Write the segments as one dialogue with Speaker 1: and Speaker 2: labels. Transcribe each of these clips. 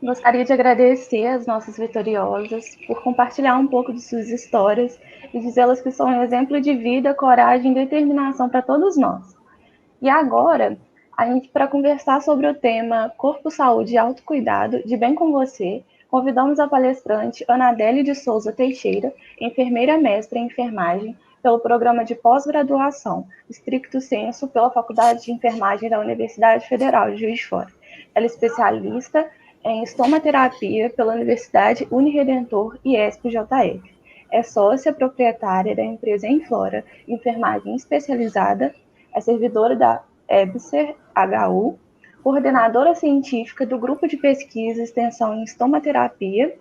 Speaker 1: Gostaria de agradecer às nossas vitoriosas por compartilhar um pouco de suas histórias e dizê-las que são um exemplo de vida, coragem e determinação para todos nós. E agora, para conversar sobre o tema Corpo, Saúde e Autocuidado, de Bem com Você, convidamos a palestrante Anadele de Souza Teixeira, enfermeira mestra em enfermagem, pelo programa de pós-graduação, Stricto Sensu, pela Faculdade de Enfermagem da Universidade Federal de Juiz de Fora. Ela é especialista em estomaterapia pela Universidade Uniredentor e ESP-JF. É sócia proprietária da empresa Enflora, enfermagem especializada, é servidora da EBSER-HU, coordenadora científica do Grupo de Pesquisa e Extensão em Estomaterapia,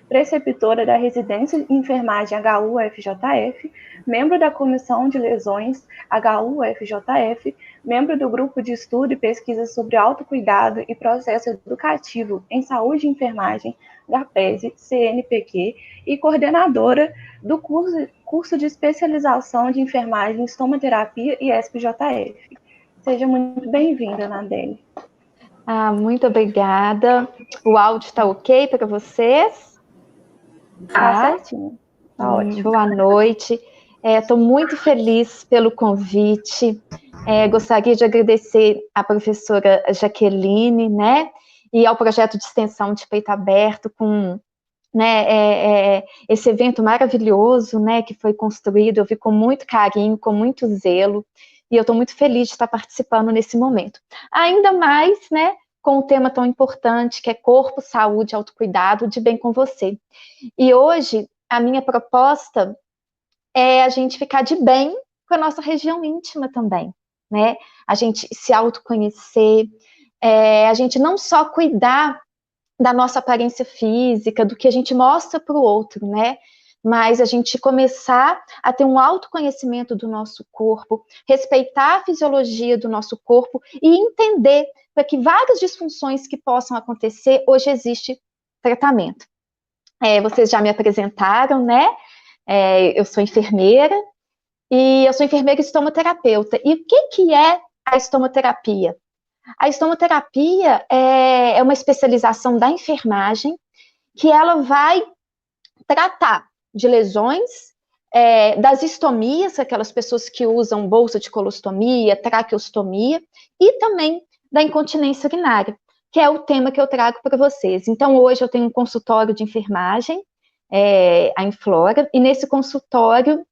Speaker 1: preceptora da Residência em Enfermagem HU-FJF, membro da Comissão de Lesões HU-FJF, membro do Grupo de Estudo e Pesquisa sobre Autocuidado e Processo Educativo em Saúde e Enfermagem, GAPESE-CNPq, e coordenadora do curso de especialização de enfermagem em estomaterapia e ESP-JF. Seja muito bem-vinda, Nadele.
Speaker 2: Muito obrigada. O áudio está ok para vocês?
Speaker 1: Tá certinho. Tá ótimo.
Speaker 2: Boa noite. Estou muito feliz pelo convite. Gostaria de agradecer à professora Jaqueline, né, e ao projeto de extensão de Peito Aberto com, né, esse evento maravilhoso, né, que foi construído. Eu vi com muito carinho, com muito zelo, e eu estou muito feliz de estar participando nesse momento. Ainda mais, né, com um tema tão importante, que é corpo, saúde, autocuidado, de bem com você. E hoje, a minha proposta é a gente ficar de bem com a nossa região íntima também, né? A gente se autoconhecer, a gente não só cuidar da nossa aparência física, do que a gente mostra para o outro, né? Mas a gente começar a ter um autoconhecimento do nosso corpo, respeitar a fisiologia do nosso corpo e entender para que várias disfunções que possam acontecer, hoje existe tratamento. Vocês já me apresentaram, né? Eu sou enfermeira e eu sou enfermeira estomaterapeuta. E o que é a estomaterapia? A estomaterapia é uma especialização da enfermagem que ela vai tratar de lesões, das estomias, aquelas pessoas que usam bolsa de colostomia, traqueostomia, e também da incontinência urinária, que é o tema que eu trago para vocês. Então, hoje eu tenho um consultório de enfermagem, a Enflora, e nesse consultório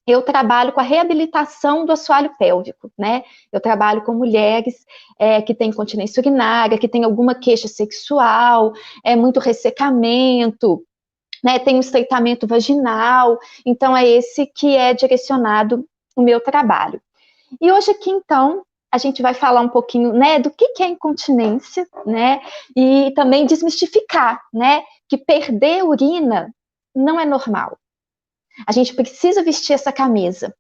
Speaker 2: eu trabalho com a reabilitação do assoalho pélvico, né? Eu trabalho com mulheres que têm incontinência urinária, que têm alguma queixa sexual, muito ressecamento, né? Tem um estreitamento vaginal, então é esse que é direcionado o meu trabalho. E hoje aqui, então, a gente vai falar um pouquinho, né, do que é incontinência, né, e também desmistificar, né, que perder urina não é normal. A gente precisa vestir essa camisa.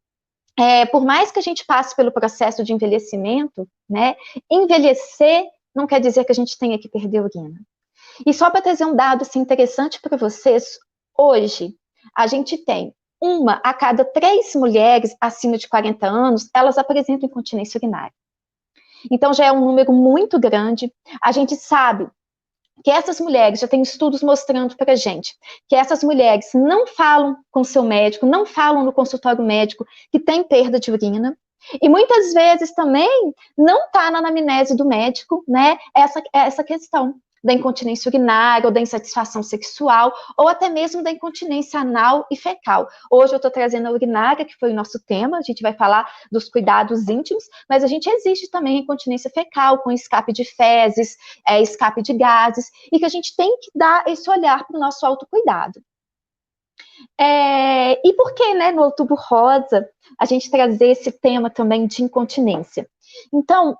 Speaker 2: Por mais que a gente passe pelo processo de envelhecimento, né, envelhecer não quer dizer que a gente tenha que perder urina. E só para trazer um dado assim, interessante para vocês, hoje a gente tem 1 a cada 3 mulheres acima de 40 anos, elas apresentam incontinência urinária. Então já é um número muito grande. A gente sabe que essas mulheres, já tem estudos mostrando para a gente, que essas mulheres não falam com seu médico, não falam no consultório médico que tem perda de urina, e muitas vezes também não está na anamnese do médico, né, essa questão da incontinência urinária, ou da insatisfação sexual, ou até mesmo da incontinência anal e fecal. Hoje eu estou trazendo a urinária, que foi o nosso tema, a gente vai falar dos cuidados íntimos, mas a gente existe também a incontinência fecal, com escape de fezes, escape de gases, e que a gente tem que dar esse olhar para o nosso autocuidado. E por que, né, no Outubro Rosa, a gente trazer esse tema também de incontinência? Então,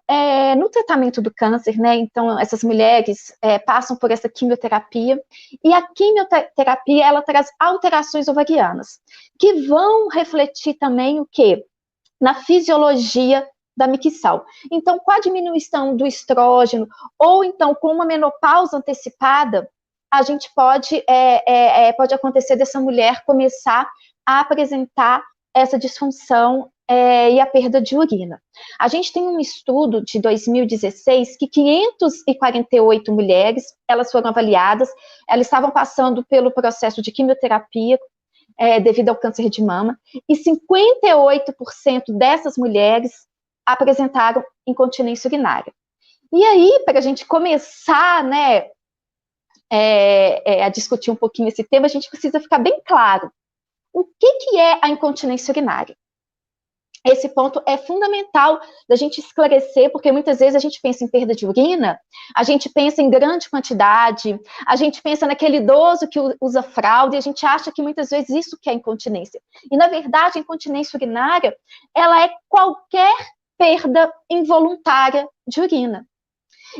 Speaker 2: no tratamento do câncer, né, então essas mulheres passam por essa quimioterapia, e a quimioterapia, ela traz alterações ovarianas, que vão refletir também o quê? Na fisiologia da micção. Então, com a diminuição do estrógeno, ou então com uma menopausa antecipada, a gente pode acontecer dessa mulher começar a apresentar essa disfunção e a perda de urina. A gente tem um estudo de 2016 que 548 mulheres, elas foram avaliadas, elas estavam passando pelo processo de quimioterapia devido ao câncer de mama, e 58% dessas mulheres apresentaram incontinência urinária. E aí, para a gente começar, né, a discutir um pouquinho esse tema, a gente precisa ficar bem claro. O que é a incontinência urinária? Esse ponto é fundamental da gente esclarecer, porque muitas vezes a gente pensa em perda de urina, a gente pensa em grande quantidade, a gente pensa naquele idoso que usa fralda, e a gente acha que muitas vezes isso que é incontinência. E, na verdade, a incontinência urinária, ela é qualquer perda involuntária de urina.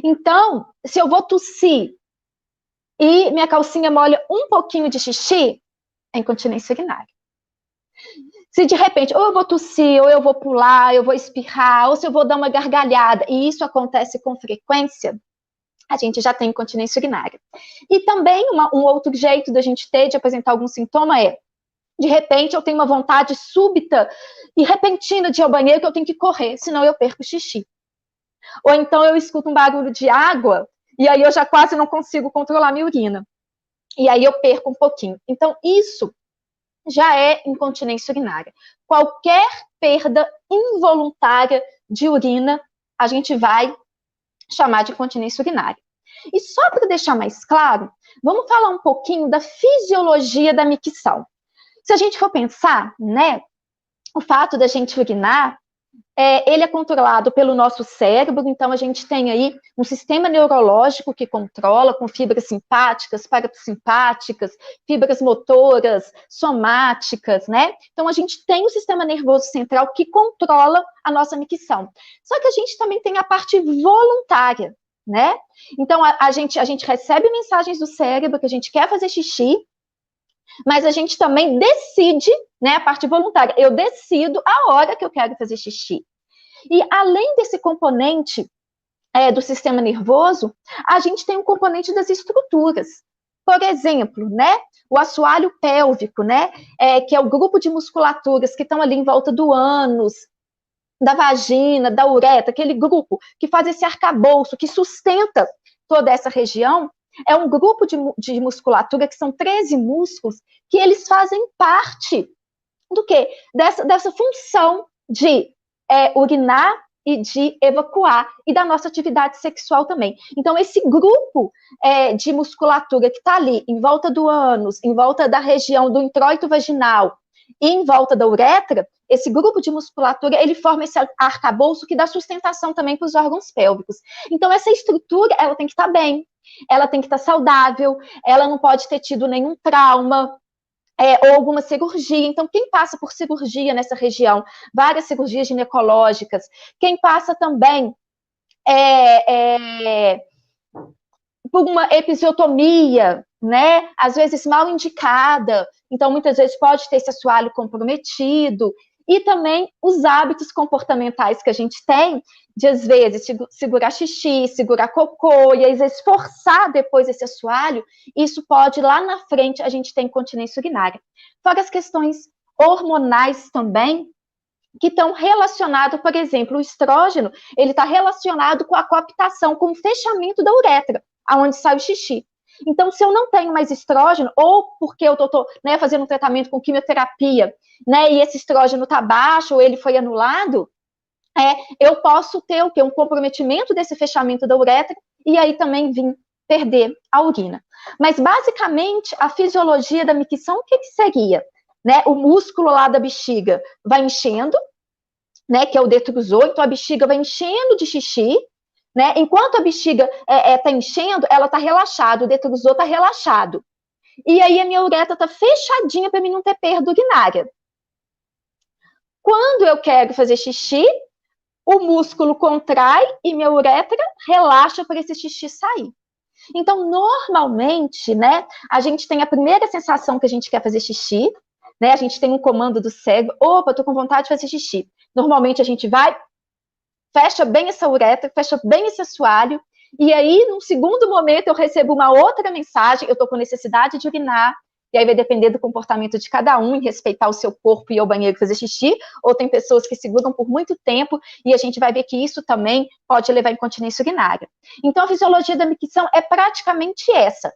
Speaker 2: Então, se eu vou tossir e minha calcinha molha um pouquinho de xixi, é incontinência urinária. Se de repente, ou eu vou tossir, ou eu vou pular, eu vou espirrar, ou se eu vou dar uma gargalhada, e isso acontece com frequência, a gente já tem incontinência urinária. E também um outro jeito da gente ter de apresentar algum sintoma é, de repente, eu tenho uma vontade súbita e repentina de ir ao banheiro que eu tenho que correr, senão eu perco o xixi. Ou então eu escuto um barulho de água, e aí eu já quase não consigo controlar minha urina. E aí eu perco um pouquinho. Então, isso já é incontinência urinária. Qualquer perda involuntária de urina, a gente vai chamar de incontinência urinária. E só para deixar mais claro, vamos falar um pouquinho da fisiologia da micção. Se a gente for pensar, né, o fato da gente urinar, ele é controlado pelo nosso cérebro, então a gente tem aí um sistema neurológico que controla, com fibras simpáticas, parasimpáticas, fibras motoras, somáticas, né? Então a gente tem o sistema nervoso central que controla a nossa micção. Só que a gente também tem a parte voluntária, né? Então a gente recebe mensagens do cérebro que a gente quer fazer xixi, mas a gente também decide, né, a parte voluntária, eu decido a hora que eu quero fazer xixi. E além desse componente do sistema nervoso, a gente tem um componente das estruturas. Por exemplo, né, o assoalho pélvico, né, que é o grupo de musculaturas que estão ali em volta do ânus, da vagina, da uretra, aquele grupo que faz esse arcabouço, que sustenta toda essa região, é um grupo de musculatura, que são 13 músculos, que eles fazem parte do quê? Dessa função de urinar e de evacuar, e da nossa atividade sexual também. Então, esse grupo de musculatura que está ali, em volta do ânus, em volta da região do introito vaginal, e em volta da uretra, esse grupo de musculatura, ele forma esse arcabouço que dá sustentação também para os órgãos pélvicos. Então, essa estrutura, ela tem que estar bem, ela tem que estar saudável, ela não pode ter tido nenhum trauma, ou alguma cirurgia. Então, quem passa por cirurgia nessa região, várias cirurgias ginecológicas, quem passa também por uma episiotomia, né, às vezes mal indicada, então muitas vezes pode ter esse assoalho comprometido, e também os hábitos comportamentais que a gente tem, de às vezes segurar xixi, segurar cocô, e às vezes forçar depois esse assoalho, isso pode, lá na frente, a gente ter incontinência urinária. Fora as questões hormonais também, que estão relacionadas, por exemplo, o estrógeno, ele está relacionado com a coaptação, com o fechamento da uretra, aonde sai o xixi. Então, se eu não tenho mais estrógeno, ou porque eu estou fazendo um tratamento com quimioterapia, né, e esse estrógeno está baixo, ou ele foi anulado, eu posso ter o quê? Um comprometimento desse fechamento da uretra, e aí também vir perder a urina. Mas, basicamente, a fisiologia da micção, o que seria? Né, o músculo lá da bexiga vai enchendo, né, que é o detrusor, então a bexiga vai enchendo de xixi, né, enquanto a bexiga está enchendo, ela está relaxada, o detrusor está relaxado. E aí a minha uretra está fechadinha para mim não ter perda urinária. Quando eu quero fazer xixi, o músculo contrai e minha uretra relaxa para esse xixi sair. Então, normalmente, né, a gente tem a primeira sensação que a gente quer fazer xixi, né, a gente tem um comando do cérebro, opa, estou com vontade de fazer xixi. Normalmente a gente vai, fecha bem essa uretra, fecha bem esse assoalho, e aí, num segundo momento, eu recebo uma outra mensagem, eu estou com necessidade de urinar, e aí vai depender do comportamento de cada um, em respeitar o seu corpo e ir ao banheiro fazer xixi, ou tem pessoas que seguram por muito tempo, e a gente vai ver que isso também pode levar à incontinência urinária. Então, a fisiologia da micção é praticamente essa.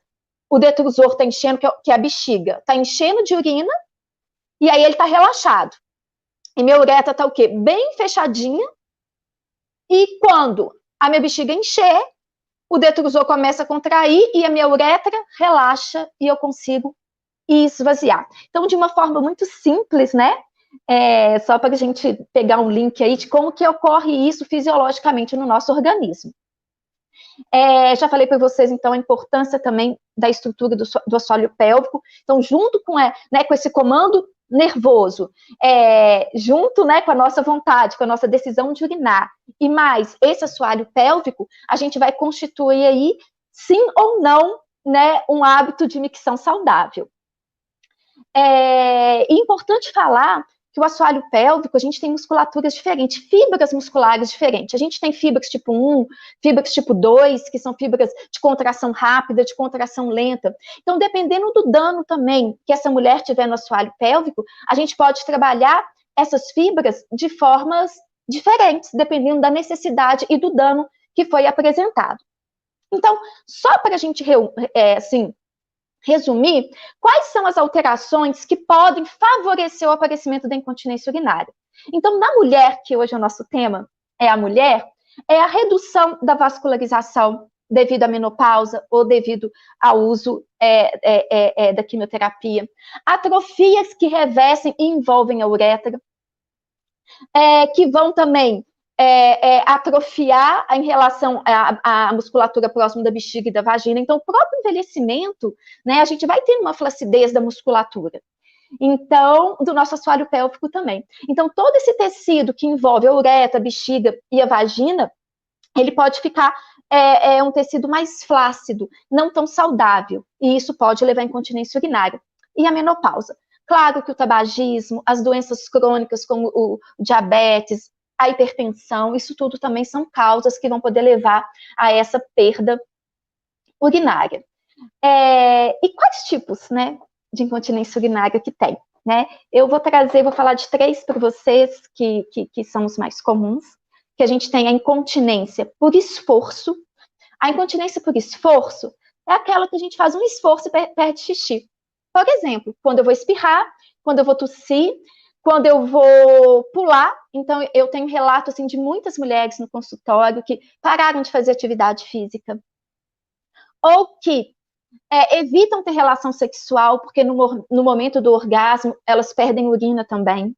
Speaker 2: O detrusor está enchendo, que é a bexiga, está enchendo de urina, e aí ele está relaxado. E minha uretra está o quê? Bem fechadinha, e quando a minha bexiga encher, o detrusor começa a contrair e a minha uretra relaxa e eu consigo esvaziar. Então, de uma forma muito simples, né? Só para a gente pegar um link aí de como que ocorre isso fisiologicamente no nosso organismo. Já falei para vocês, então, a importância também da estrutura do assoalho pélvico. Então, junto com esse comando nervoso, junto, né, com a nossa vontade, com a nossa decisão de urinar, e mais esse assoalho pélvico, a gente vai constituir aí, sim ou não, né, um hábito de micção saudável. É importante falar que o assoalho pélvico, a gente tem musculaturas diferentes, fibras musculares diferentes. A gente tem fibras tipo 1, fibras tipo 2, que são fibras de contração rápida, de contração lenta. Então, dependendo do dano também que essa mulher tiver no assoalho pélvico, a gente pode trabalhar essas fibras de formas diferentes, dependendo da necessidade e do dano que foi apresentado. Então, só para a gente, resumir, quais são as alterações que podem favorecer o aparecimento da incontinência urinária? Então, na mulher, que hoje é o nosso tema, é a redução da vascularização devido à menopausa ou devido ao uso da quimioterapia, atrofias que revestem e envolvem a uretra, que vão também atrofiar em relação à musculatura próxima da bexiga e da vagina. Então, o próprio envelhecimento, né, a gente vai ter uma flacidez da musculatura. Então, do nosso assoalho pélvico também. Então, todo esse tecido que envolve a uretra, a bexiga e a vagina, ele pode ficar um tecido mais flácido, não tão saudável, e isso pode levar à incontinência urinária. E a menopausa. Claro que o tabagismo, as doenças crônicas como o diabetes, a hipertensão, isso tudo também são causas que vão poder levar a essa perda urinária. E quais tipos, né, de incontinência urinária que tem? Né? Eu vou falar de 3 para vocês, que são os mais comuns, que a gente tem a incontinência por esforço. A incontinência por esforço é aquela que a gente faz um esforço e perde xixi. Por exemplo, quando eu vou espirrar, quando eu vou tossir, quando eu vou pular. Então, eu tenho relato assim, de muitas mulheres no consultório que pararam de fazer atividade física. Ou que evitam ter relação sexual, porque no momento do orgasmo, elas perdem urina também.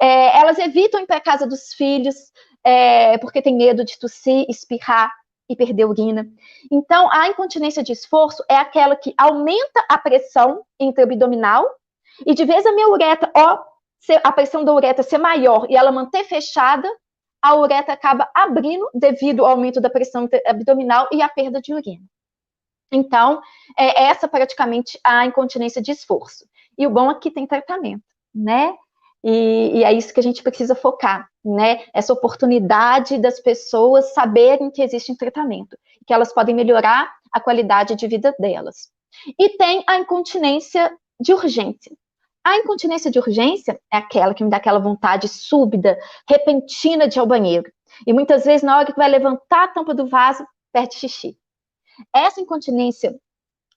Speaker 2: Elas evitam ir para a casa dos filhos, porque tem medo de tossir, espirrar e perder urina. Então, a incontinência de esforço é aquela que aumenta a pressão intraabdominal, e de vez a minha uretra, a pressão da uretra ser maior e ela manter fechada, a uretra acaba abrindo devido ao aumento da pressão abdominal e à perda de urina. Então, essa praticamente a incontinência de esforço. E o bom é que tem tratamento, né? E é isso que a gente precisa focar, né? Essa oportunidade das pessoas saberem que existe um tratamento, que elas podem melhorar a qualidade de vida delas. E tem a incontinência de urgência. A incontinência de urgência é aquela que me dá aquela vontade súbita, repentina de ir ao banheiro. E muitas vezes, na hora que vai levantar a tampa do vaso, perde xixi. Essa incontinência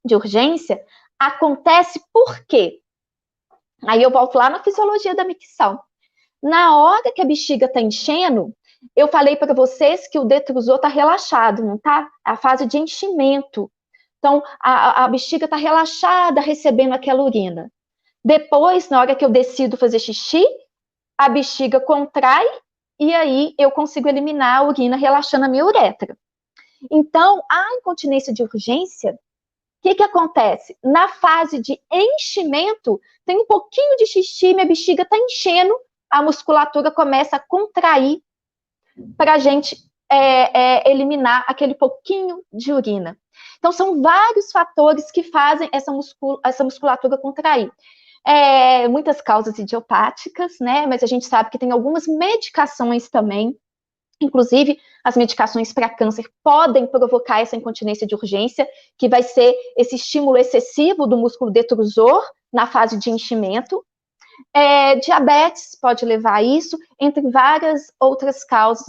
Speaker 2: de urgência acontece por quê? Aí eu volto lá na fisiologia da micção. Na hora que a bexiga está enchendo, eu falei para vocês que o detrusor está relaxado, não está? A fase de enchimento. Então, a bexiga está relaxada, recebendo aquela urina. Depois, na hora que eu decido fazer xixi, a bexiga contrai e aí eu consigo eliminar a urina relaxando a minha uretra. Então, a incontinência de urgência, o que acontece? Na fase de enchimento, tem um pouquinho de xixi, minha bexiga está enchendo, a musculatura começa a contrair para a gente eliminar aquele pouquinho de urina. Então, são vários fatores que fazem essa musculatura contrair. Muitas causas idiopáticas, né? Mas a gente sabe que tem algumas medicações também Inclusive, as medicações para câncer podem provocar essa incontinência de urgência, que vai ser esse estímulo excessivo do músculo detrusor na fase de enchimento. Diabetes pode levar a isso, entre várias outras causas,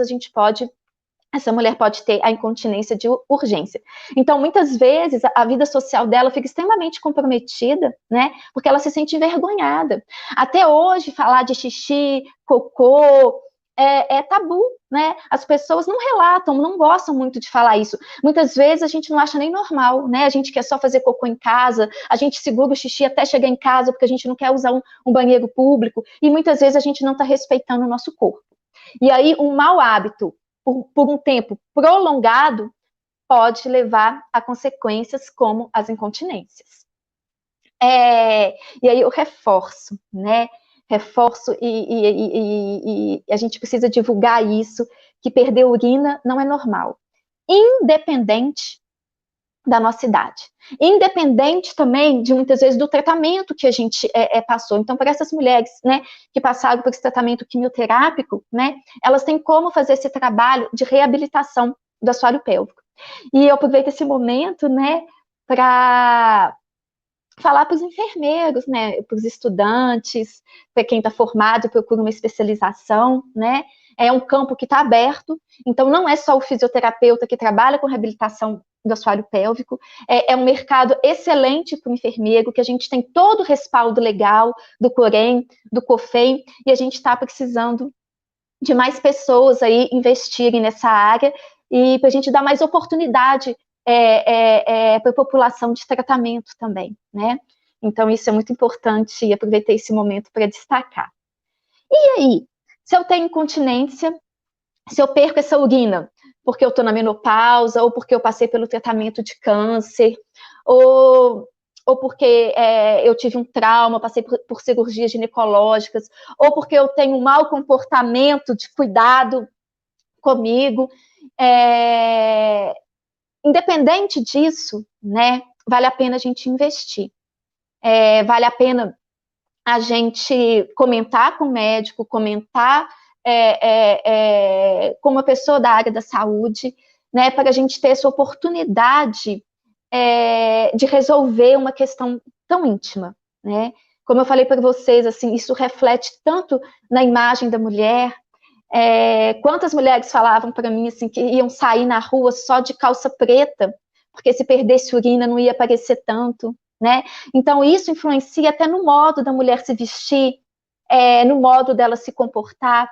Speaker 2: essa mulher pode ter a incontinência de urgência. Então, muitas vezes, a vida social dela fica extremamente comprometida, né? Porque ela se sente envergonhada. Até hoje, falar de xixi, cocô, é tabu, né? As pessoas não relatam, não gostam muito de falar isso. Muitas vezes a gente não acha nem normal, né? A gente quer só fazer cocô em casa, a gente segura o xixi até chegar em casa porque a gente não quer usar um banheiro público, e muitas vezes a gente não está respeitando o nosso corpo. E aí, um mau hábito, por um tempo prolongado, pode levar a consequências como as incontinências. E aí eu reforço, né? Reforço e a gente precisa divulgar isso, que perder urina não é normal, independente da nossa idade. Independente também de, muitas vezes, do tratamento que a gente passou. Então, para essas mulheres, né, que passaram por esse tratamento quimioterápico, né, elas têm como fazer esse trabalho de reabilitação do assoalho pélvico. E eu aproveito esse momento, né, para falar para os enfermeiros, né, para os estudantes, para quem está formado e procura uma especialização, né, é um campo que está aberto, então não é só o fisioterapeuta que trabalha com reabilitação do assoalho pélvico, é um mercado excelente para o enfermeiro, que a gente tem todo o respaldo legal do COREM, do COFEM, e a gente está precisando de mais pessoas aí investirem nessa área, e para a gente dar mais oportunidade para a população de tratamento também, né? Então, isso é muito importante e aproveitei esse momento para destacar. E aí, se eu tenho incontinência, se eu perco essa urina porque eu estou na menopausa, ou porque eu passei pelo tratamento de câncer, ou porque eu tive um trauma, passei por cirurgias ginecológicas, ou porque eu tenho um mau comportamento de cuidado comigo, independente disso, né, vale a pena a gente investir. Vale a pena a gente comentar com o médico, comentar com uma pessoa da área da saúde, né, para a gente ter essa oportunidade de resolver uma questão tão íntima, né? Como eu falei para vocês, assim, isso reflete tanto na imagem da mulher. Quantas mulheres falavam para mim assim que iam sair na rua só de calça preta, porque se perdesse urina não ia aparecer tanto, né? Então isso influencia até no modo da mulher se vestir, no modo dela se comportar.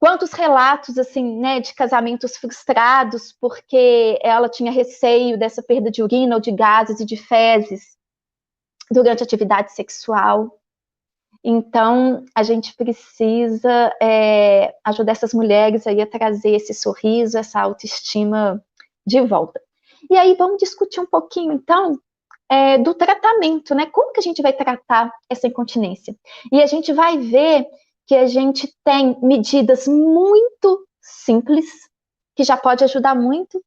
Speaker 2: Quantos relatos, assim, né, de casamentos frustrados porque ela tinha receio dessa perda de urina ou de gases e de fezes durante a atividade sexual. Então, a gente precisa ajudar essas mulheres aí a trazer esse sorriso, essa autoestima de volta. E aí, vamos discutir um pouquinho, então, do tratamento, né? Como que a gente vai tratar essa incontinência? E a gente vai ver que a gente tem medidas muito simples, que já pode ajudar muito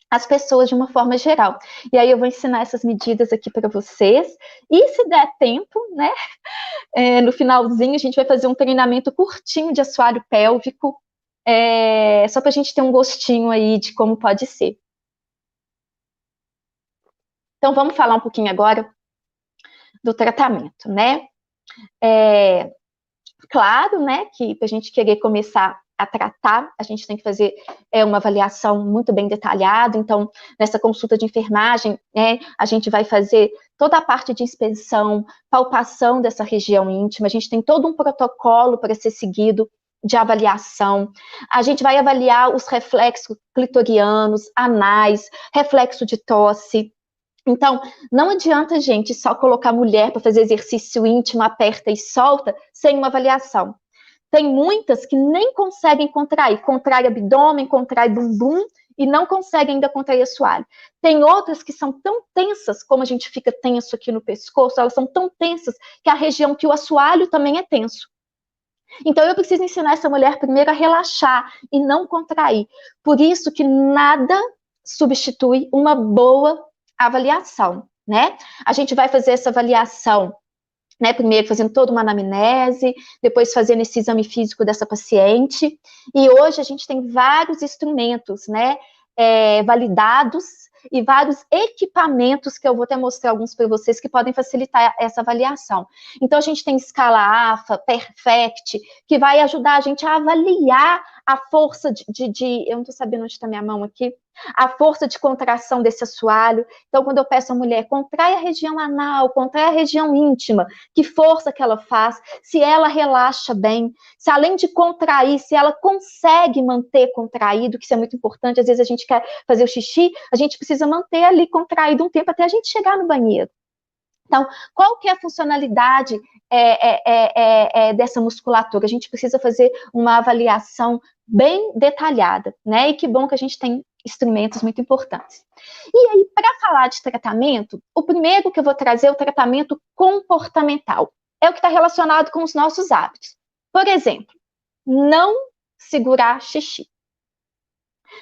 Speaker 2: as pessoas de uma forma geral. E aí eu vou ensinar essas medidas aqui para vocês, e se der tempo, né, no finalzinho a gente vai fazer um treinamento curtinho de assoalho pélvico, só para a gente ter um gostinho aí de como pode ser. Então vamos falar um pouquinho agora do tratamento, né? Claro, né, que para a gente querer começar a tratar, a gente tem que fazer uma avaliação muito bem detalhada. Então, nessa consulta de enfermagem, né, a gente vai fazer toda a parte de inspeção, palpação dessa região íntima, a gente tem todo um protocolo para ser seguido de avaliação. A gente vai avaliar os reflexos clitorianos, anais, reflexo de tosse. Então, não adianta, gente, só colocar a mulher para fazer exercício íntimo, aperta e solta, sem uma avaliação. Tem muitas que nem conseguem contrair, contrai abdômen, contrai bumbum, e não conseguem ainda contrair assoalho. Tem outras que são tão tensas, como a gente fica tenso aqui no pescoço, elas são tão tensas que a região que o assoalho também é tenso. Então, eu preciso ensinar essa mulher primeiro a relaxar e não contrair. Por isso que nada substitui uma boa avaliação, né? A gente vai fazer essa avaliação né, primeiro fazendo toda uma anamnese, depois fazendo esse exame físico dessa paciente, e hoje a gente tem vários instrumentos, né, validados, e vários equipamentos, que eu vou até mostrar alguns para vocês, que podem facilitar essa avaliação. Então, a gente tem escala AFA, Perfect, que vai ajudar a gente a avaliar a força eu não estou sabendo onde está minha mão aqui, a força de contração desse assoalho. Então, quando eu peço à mulher, contrai a região anal, contrai a região íntima, que força que ela faz, se ela relaxa bem, se além de contrair, se ela consegue manter contraído, que isso é muito importante. Às vezes a gente quer fazer o xixi, a gente precisa manter ali contraído um tempo até a gente chegar no banheiro. Então, qual que é a funcionalidade dessa musculatura? A gente precisa fazer uma avaliação bem detalhada, né? E que bom que a gente tem instrumentos muito importantes. E aí, para falar de tratamento, o primeiro que eu vou trazer é o tratamento comportamental. É o que está relacionado com os nossos hábitos. Por exemplo, não segurar xixi.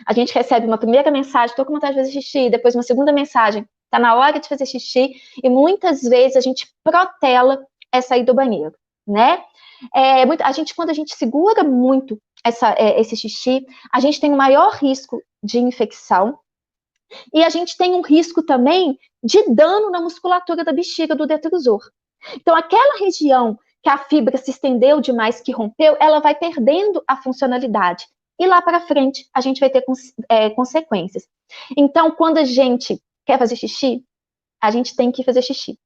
Speaker 2: A gente recebe uma primeira mensagem, estou com vontade de fazer xixi, depois uma segunda mensagem, está na hora de fazer xixi, e muitas vezes a gente protela essa ir do banheiro, né? Quando a gente segura muito esse xixi, a gente tem um maior risco de infecção, e a gente tem um risco também de dano na musculatura da bexiga do detrusor. Então, aquela região que a fibra se estendeu demais, que rompeu, ela vai perdendo a funcionalidade. E lá para frente, a gente vai ter consequências. Então, quando a gente quer fazer xixi, a gente tem que fazer xixi.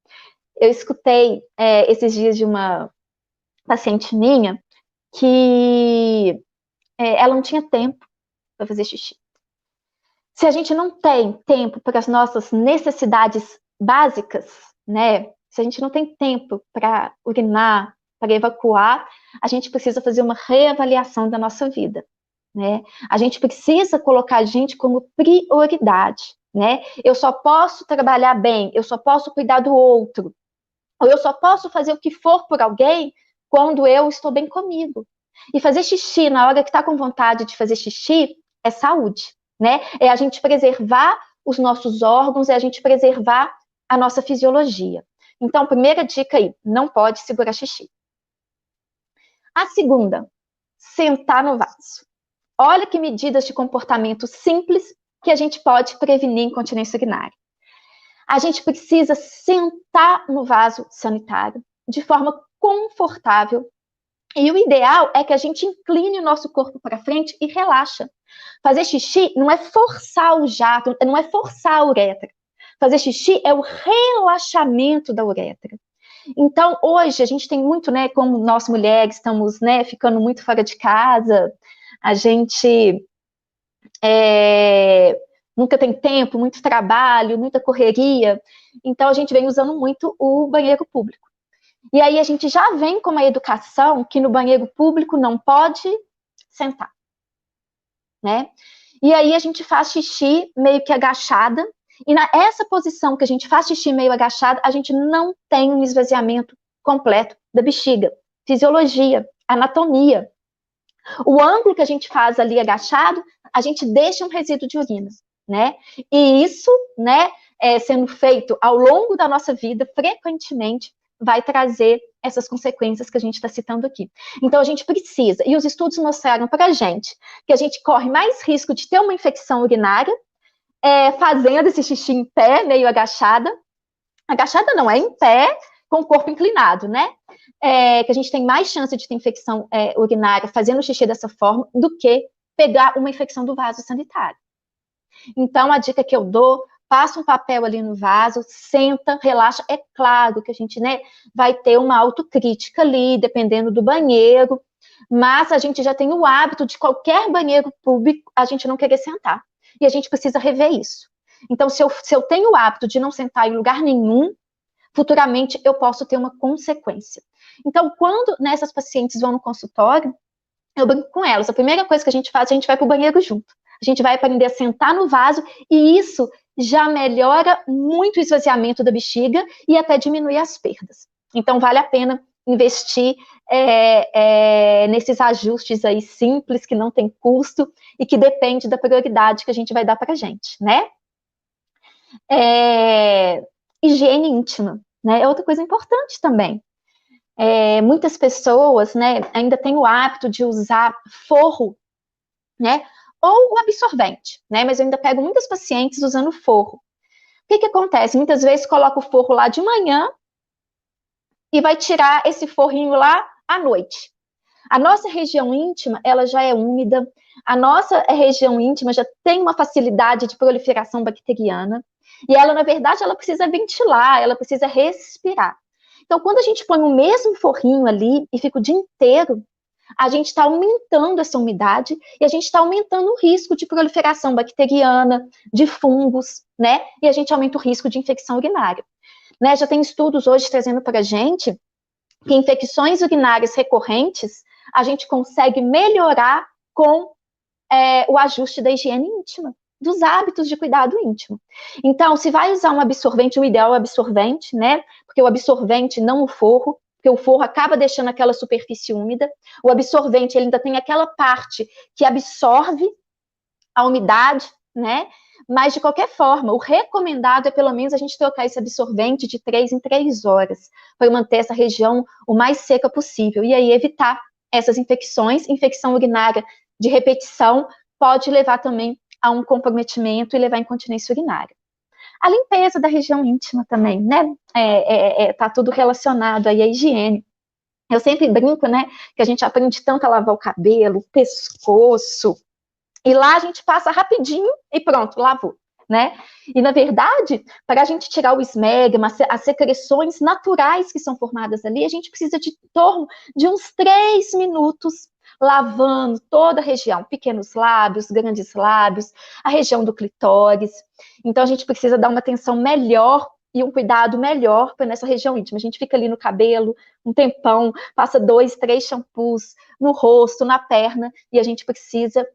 Speaker 2: Eu escutei esses dias de uma paciente minha que ela não tinha tempo para fazer xixi. Se a gente não tem tempo para as nossas necessidades básicas, né? Se a gente não tem tempo para urinar, para evacuar, a gente precisa fazer uma reavaliação da nossa vida, né? A gente precisa colocar a gente como prioridade, né? Eu só posso trabalhar bem, eu só posso cuidar do outro, ou eu só posso fazer o que for por alguém quando eu estou bem comigo. E fazer xixi na hora que está com vontade de fazer xixi é saúde, né? É a gente preservar os nossos órgãos, é a gente preservar a nossa fisiologia. Então, primeira dica aí, não pode segurar xixi. A segunda, sentar no vaso. Olha que medidas de comportamento simples que a gente pode prevenir incontinência urinária. A gente precisa sentar no vaso sanitário de forma confortável. E o ideal é que a gente incline o nosso corpo para frente e relaxa. Fazer xixi não é forçar o jato, não é forçar a uretra. Fazer xixi é o relaxamento da uretra. Então, hoje, a gente tem muito, né, como nós mulheres estamos, né, ficando muito fora de casa, a gente nunca tem tempo, muito trabalho, muita correria, então a gente vem usando muito o banheiro público. E aí a gente já vem com uma educação que no banheiro público não pode sentar, né? E aí a gente faz xixi meio que agachada, e nessa posição que a gente faz xixi meio agachada, a gente não tem um esvaziamento completo da bexiga. Fisiologia, anatomia. O ângulo que a gente faz ali agachado, a gente deixa um resíduo de urina, né? E isso, né, sendo feito ao longo da nossa vida, frequentemente, vai trazer essas consequências que a gente está citando aqui. Então, a gente precisa, e os estudos mostraram para a gente, que a gente corre mais risco de ter uma infecção urinária, fazendo esse xixi em pé, meio agachada. Agachada não, é em pé, com o corpo inclinado, né? Que a gente tem mais chance de ter infecção urinária fazendo xixi dessa forma do que pegar uma infecção do vaso sanitário. Então, a dica que eu dou, passa um papel ali no vaso, senta, relaxa. É claro que a gente, né, vai ter uma autocrítica ali, dependendo do banheiro, mas a gente já tem o hábito de qualquer banheiro público a gente não querer sentar. E a gente precisa rever isso. Então, se eu tenho o hábito de não sentar em lugar nenhum, futuramente eu posso ter uma consequência. Então, quando essas pacientes vão no consultório, eu brinco com elas. A primeira coisa que a gente faz, a gente vai para o banheiro junto. A gente vai aprender a sentar no vaso e isso já melhora muito o esvaziamento da bexiga e até diminui as perdas. Então, vale a pena investir nesses ajustes aí simples, que não tem custo e que depende da prioridade que a gente vai dar para a gente, né? Higiene íntima, né? É outra coisa importante também. muitas pessoas, né, ainda têm o hábito de usar forro, né, ou o absorvente, né, mas eu ainda pego muitas pacientes usando forro. O que acontece? Muitas vezes coloca o forro lá de manhã e vai tirar esse forrinho lá à noite. A nossa região íntima, ela já é úmida, a nossa região íntima já tem uma facilidade de proliferação bacteriana, e ela, na verdade, ela precisa ventilar, ela precisa respirar. Então, quando a gente põe o mesmo forrinho ali e fica o dia inteiro, a gente está aumentando essa umidade e a gente está aumentando o risco de proliferação bacteriana, de fungos, né? E a gente aumenta o risco de infecção urinária. Né? Já tem estudos hoje trazendo para a gente que infecções urinárias recorrentes a gente consegue melhorar com o ajuste da higiene íntima, dos hábitos de cuidado íntimo. Então, se vai usar um absorvente, o ideal é o absorvente, né? Porque o absorvente, não o forro, porque o forro acaba deixando aquela superfície úmida. O absorvente, ele ainda tem aquela parte que absorve a umidade, né? Mas, de qualquer forma, o recomendado é, pelo menos, a gente trocar esse absorvente de 3 em 3 horas, para manter essa região o mais seca possível. E aí evitar essas infecções. Infecção urinária de repetição pode levar também a um comprometimento e levar à incontinência urinária. A limpeza da região íntima também, né? Tá tudo relacionado aí à higiene. Eu sempre brinco, né? Que a gente aprende tanto a lavar o cabelo, o pescoço, e lá a gente passa rapidinho e pronto, lavou, né? E, na verdade, para a gente tirar o esmegma, as secreções naturais que são formadas ali, a gente precisa de torno de uns 3 minutos lavando toda a região, pequenos lábios, grandes lábios, a região do clitóris. Então, a gente precisa dar uma atenção melhor e um cuidado melhor nessa região íntima. A gente fica ali no cabelo um tempão, passa 2, 3 shampoos no rosto, na perna, e a gente precisa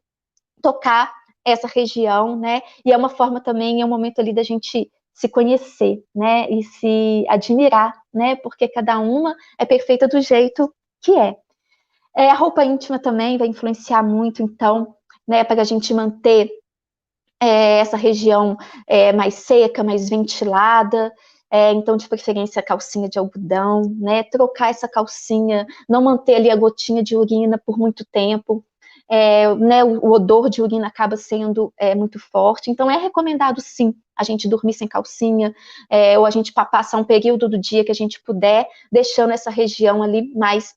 Speaker 2: tocar essa região, né? E é uma forma também, é um momento ali da gente se conhecer, né? E se admirar, né? Porque cada uma é perfeita do jeito que é. A roupa íntima também vai influenciar muito, então, né? Para a gente manter essa região mais seca, mais ventilada. Então, de preferência, a calcinha de algodão, né? Trocar essa calcinha, não manter ali a gotinha de urina por muito tempo. Né, o odor de urina acaba sendo muito forte, então é recomendado sim a gente dormir sem calcinha, ou a gente passar um período do dia que a gente puder, deixando essa região ali mais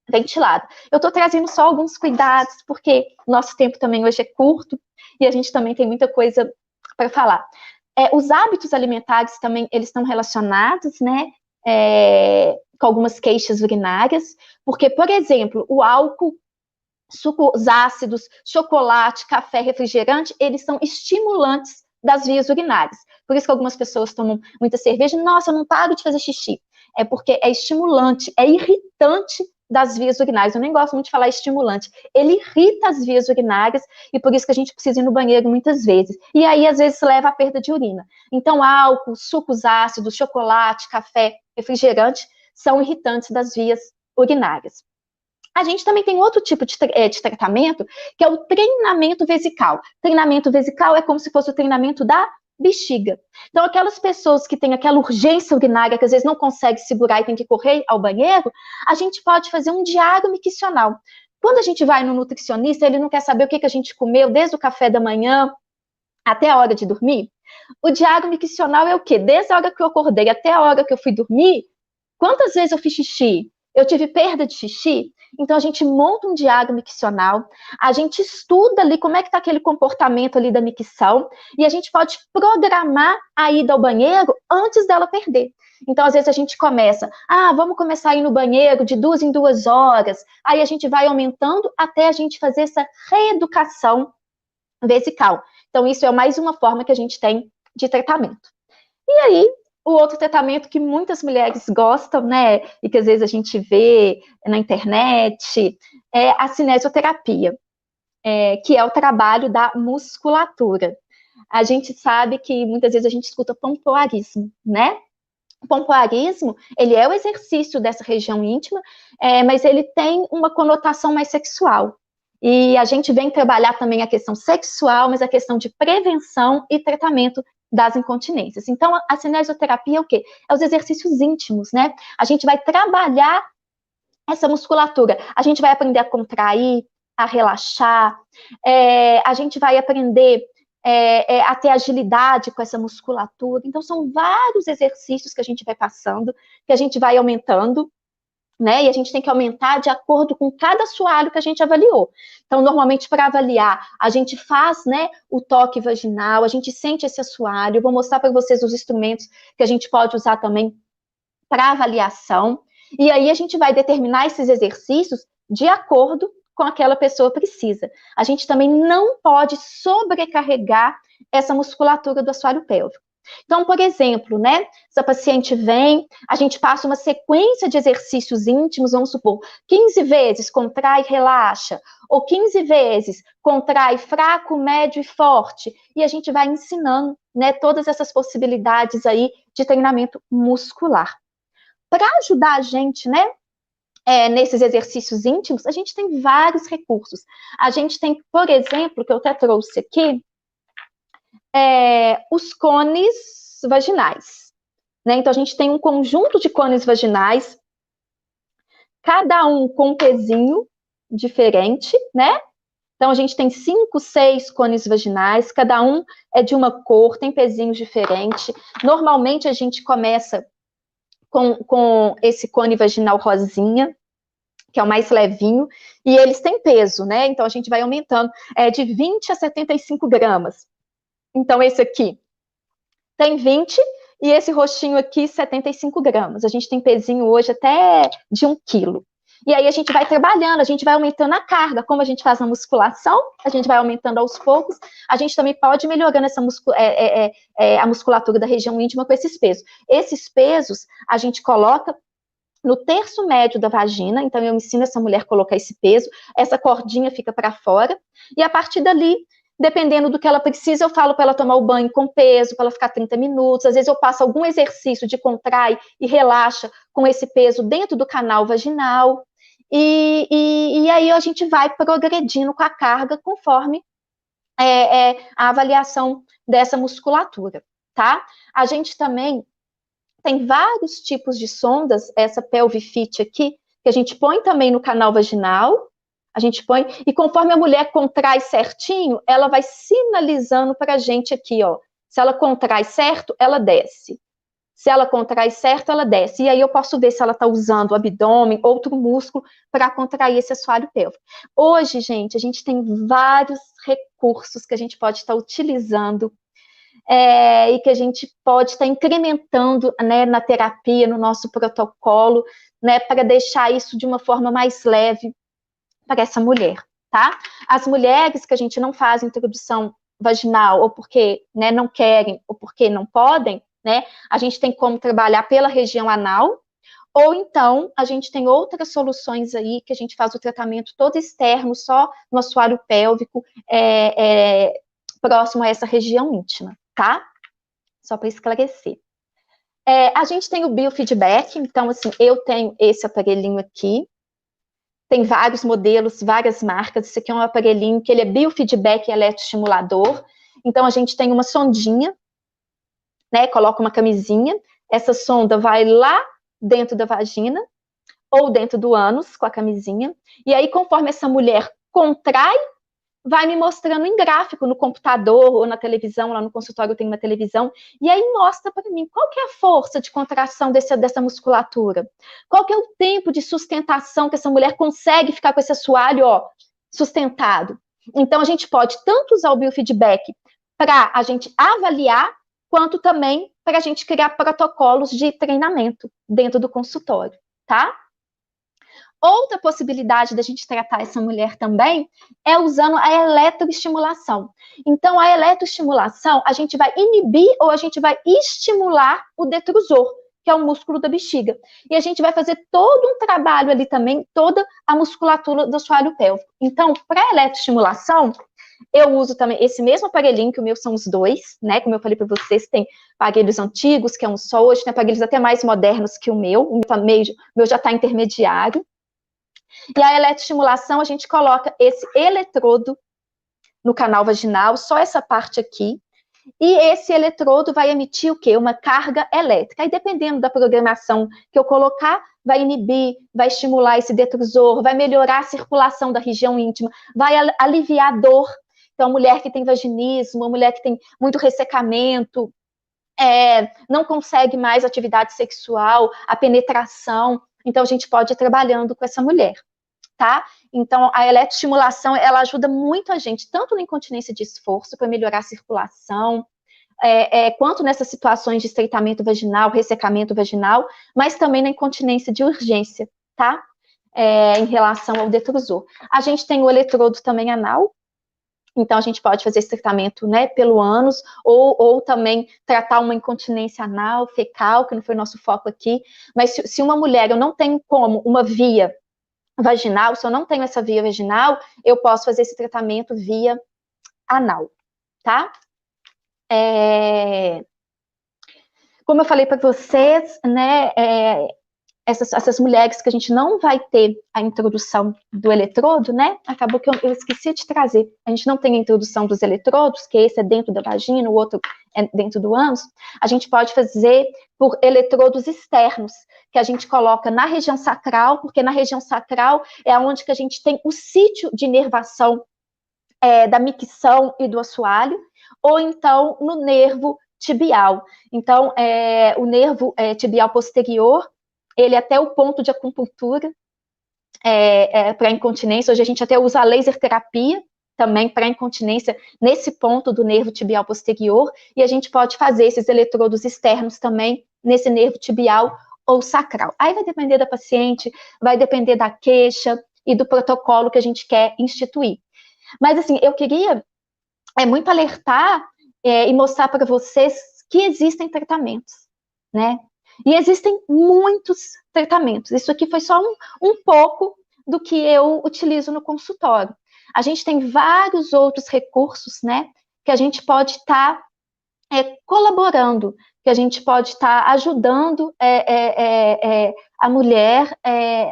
Speaker 2: ventilada. Eu estou trazendo só alguns cuidados, porque nosso tempo também hoje é curto, e a gente também tem muita coisa para falar. Os hábitos alimentares também, eles estão relacionados, né, com algumas queixas urinárias, porque, por exemplo, o álcool, sucos ácidos, chocolate, café, refrigerante, eles são estimulantes das vias urinárias. Por isso que algumas pessoas tomam muita cerveja, nossa, eu não paro de fazer xixi. É porque é estimulante, é irritante das vias urinárias. Eu nem gosto muito de falar estimulante. Ele irrita as vias urinárias e por isso que a gente precisa ir no banheiro muitas vezes. E aí, às vezes, leva à perda de urina. Então, álcool, sucos ácidos, chocolate, café, refrigerante são irritantes das vias urinárias. A gente também tem outro tipo de tratamento, que é o treinamento vesical. Treinamento vesical é como se fosse o treinamento da bexiga. Então, aquelas pessoas que têm aquela urgência urinária, que às vezes não consegue segurar e tem que correr ao banheiro, a gente pode fazer um diário miccional. Quando a gente vai no nutricionista, ele não quer saber o que a gente comeu desde o café da manhã até a hora de dormir. O diário miccional é o quê? Desde a hora que eu acordei até a hora que eu fui dormir, quantas vezes eu fiz xixi? Eu tive perda de xixi? Então, a gente monta um diário miccional, a gente estuda ali como é que está aquele comportamento ali da micção, e a gente pode programar a ida ao banheiro antes dela perder. Então, às vezes a gente começa, vamos começar a ir no banheiro de 2 em 2 horas, aí a gente vai aumentando até a gente fazer essa reeducação vesical. Então, isso é mais uma forma que a gente tem de tratamento. E aí, o outro tratamento que muitas mulheres gostam, né, e que às vezes a gente vê na internet, é a cinesioterapia, que é o trabalho da musculatura. A gente sabe que muitas vezes a gente escuta pompoarismo, né? O pompoarismo, ele é o exercício dessa região íntima, mas ele tem uma conotação mais sexual. E a gente vem trabalhar também a questão sexual, mas a questão de prevenção e tratamento das incontinências. Então, a cinesioterapia é o quê? É os exercícios íntimos, né? A gente vai trabalhar essa musculatura. A gente vai aprender a contrair, a relaxar, a gente vai aprender a ter agilidade com essa musculatura. Então, são vários exercícios que a gente vai passando, que a gente vai aumentando, né? E a gente tem que aumentar de acordo com cada assoalho que a gente avaliou. Então, normalmente, para avaliar, a gente faz, né, o toque vaginal, a gente sente esse assoalho. Eu vou mostrar para vocês os instrumentos que a gente pode usar também para avaliação. E aí a gente vai determinar esses exercícios de acordo com aquela pessoa precisa. A gente também não pode sobrecarregar essa musculatura do assoalho pélvico. Então, por exemplo, né, se a paciente vem, a gente passa uma sequência de exercícios íntimos, vamos supor, 15 vezes contrai, relaxa, ou 15 vezes contrai fraco, médio e forte, e a gente vai ensinando, né, todas essas possibilidades aí de treinamento muscular. Para ajudar a gente, né, nesses exercícios íntimos, a gente tem vários recursos. A gente tem, por exemplo, que eu até trouxe aqui, os cones vaginais, né? Então, a gente tem um conjunto de cones vaginais, cada um com um pezinho diferente, né? Então, a gente tem 5, 6 cones vaginais, cada um é de uma cor, tem pezinhos diferentes. Normalmente, a gente começa com esse cone vaginal rosinha, que é o mais levinho, e eles têm peso, né? Então, a gente vai aumentando de 20 a 75 gramas. Então, esse aqui tem 20, e esse roxinho aqui, 75 gramas. A gente tem pezinho hoje até de 1 quilo. E aí a gente vai trabalhando, a gente vai aumentando a carga, como a gente faz na musculação, a gente vai aumentando aos poucos, a gente também pode ir melhorando a musculatura da região íntima com esses pesos. Esses pesos a gente coloca no terço médio da vagina, então eu ensino essa mulher a colocar esse peso, essa cordinha fica para fora, e a partir dali, dependendo do que ela precisa, eu falo para ela tomar o banho com peso, para ela ficar 30 minutos, às vezes eu passo algum exercício de contrai e relaxa com esse peso dentro do canal vaginal, e aí a gente vai progredindo com a carga conforme a avaliação dessa musculatura, tá? A gente também tem vários tipos de sondas, essa Pelvifit aqui, que a gente põe também no canal vaginal, a gente põe, e conforme a mulher contrai certinho, ela vai sinalizando para a gente aqui, ó, se ela contrai certo, ela desce. Se ela contrai certo, ela desce. E aí eu posso ver se ela está usando o abdômen, outro músculo, para contrair esse assoalho pélvico. Hoje, gente, a gente tem vários recursos que a gente pode estar utilizando e que a gente pode estar incrementando, né, na terapia, no nosso protocolo, né, para deixar isso de uma forma mais leve para essa mulher, tá? As mulheres que a gente não faz introdução vaginal, ou porque, né, não querem, ou porque não podem, né, a gente tem como trabalhar pela região anal, ou então a gente tem outras soluções aí, que a gente faz o tratamento todo externo, só no assoalho pélvico, próximo a essa região íntima, tá? Só para esclarecer. A gente tem o biofeedback, então, assim, eu tenho esse aparelhinho aqui, tem vários modelos, várias marcas, esse aqui é um aparelhinho que ele é biofeedback eletroestimulador, então a gente tem uma sondinha, né, coloca uma camisinha, essa sonda vai lá dentro da vagina, ou dentro do ânus, com a camisinha, e aí conforme essa mulher contrai, vai me mostrando em gráfico no computador ou na televisão, lá no consultório eu tenho uma televisão, e aí mostra para mim qual que é a força de contração dessa musculatura, qual que é o tempo de sustentação que essa mulher consegue ficar com esse assoalho, ó, sustentado. Então a gente pode tanto usar o biofeedback para a gente avaliar, quanto também para a gente criar protocolos de treinamento dentro do consultório, tá? Outra possibilidade da gente tratar essa mulher também é usando a eletroestimulação. Então, a eletroestimulação, a gente vai inibir ou a gente vai estimular o detrusor, que é o músculo da bexiga. E a gente vai fazer todo um trabalho ali também, toda a musculatura do assoalho pélvico. Então, para a eletroestimulação, eu uso também esse mesmo aparelhinho, que o meu são os dois, né? Como eu falei para vocês, tem aparelhos antigos, que é um só, hoje tem aparelhos até mais modernos que o meu meu já está intermediário. E a eletroestimulação, a gente coloca esse eletrodo no canal vaginal, só essa parte aqui, E esse eletrodo vai emitir o quê? Uma carga elétrica. Aí, dependendo da programação que eu colocar, vai inibir, vai estimular esse detrusor, vai melhorar a circulação da região íntima, vai aliviar a dor. Então, a mulher que tem vaginismo, a mulher que tem muito ressecamento, não consegue mais atividade sexual, a penetração. Então, a gente pode ir trabalhando com essa mulher, tá? Então, a eletroestimulação, ela ajuda muito a gente, tanto na incontinência de esforço, para melhorar a circulação, quanto nessas situações de estreitamento vaginal, ressecamento vaginal, mas também na incontinência de urgência, tá? Em relação ao detrusor. A gente tem o eletrodo também anal, então a gente pode fazer esse tratamento, né, pelo ânus, ou também tratar uma incontinência anal, fecal, que não foi nosso foco aqui, mas se uma mulher, eu não tenho como uma via vaginal, se eu não tenho essa via vaginal, eu posso fazer esse tratamento via anal, tá? Como eu falei para vocês, né, essas mulheres que a gente não vai ter a introdução do eletrodo, né, acabou que eu esqueci de trazer, a gente não tem a introdução dos eletrodos, que esse é dentro da vagina, o outro é dentro do ânus, a gente pode fazer por eletrodos externos, que a gente coloca na região sacral, porque na região sacral é onde que a gente tem o sítio de inervação da micção e do assoalho, ou então no nervo tibial. Então, o nervo tibial posterior, ele até o ponto de acupuntura para incontinência. Hoje a gente até usa a laser terapia também para incontinência nesse ponto do nervo tibial posterior, e a gente pode fazer esses eletrodos externos também nesse nervo tibial ou sacral. Aí vai depender da paciente, vai depender da queixa e do protocolo que a gente quer instituir. Mas, assim, eu queria muito alertar e mostrar para vocês que existem tratamentos, né? E existem muitos tratamentos. Isso aqui foi só um pouco do que eu utilizo no consultório. A gente tem vários outros recursos, né? Que a gente pode estar colaborando, que a gente pode estar ajudando a mulher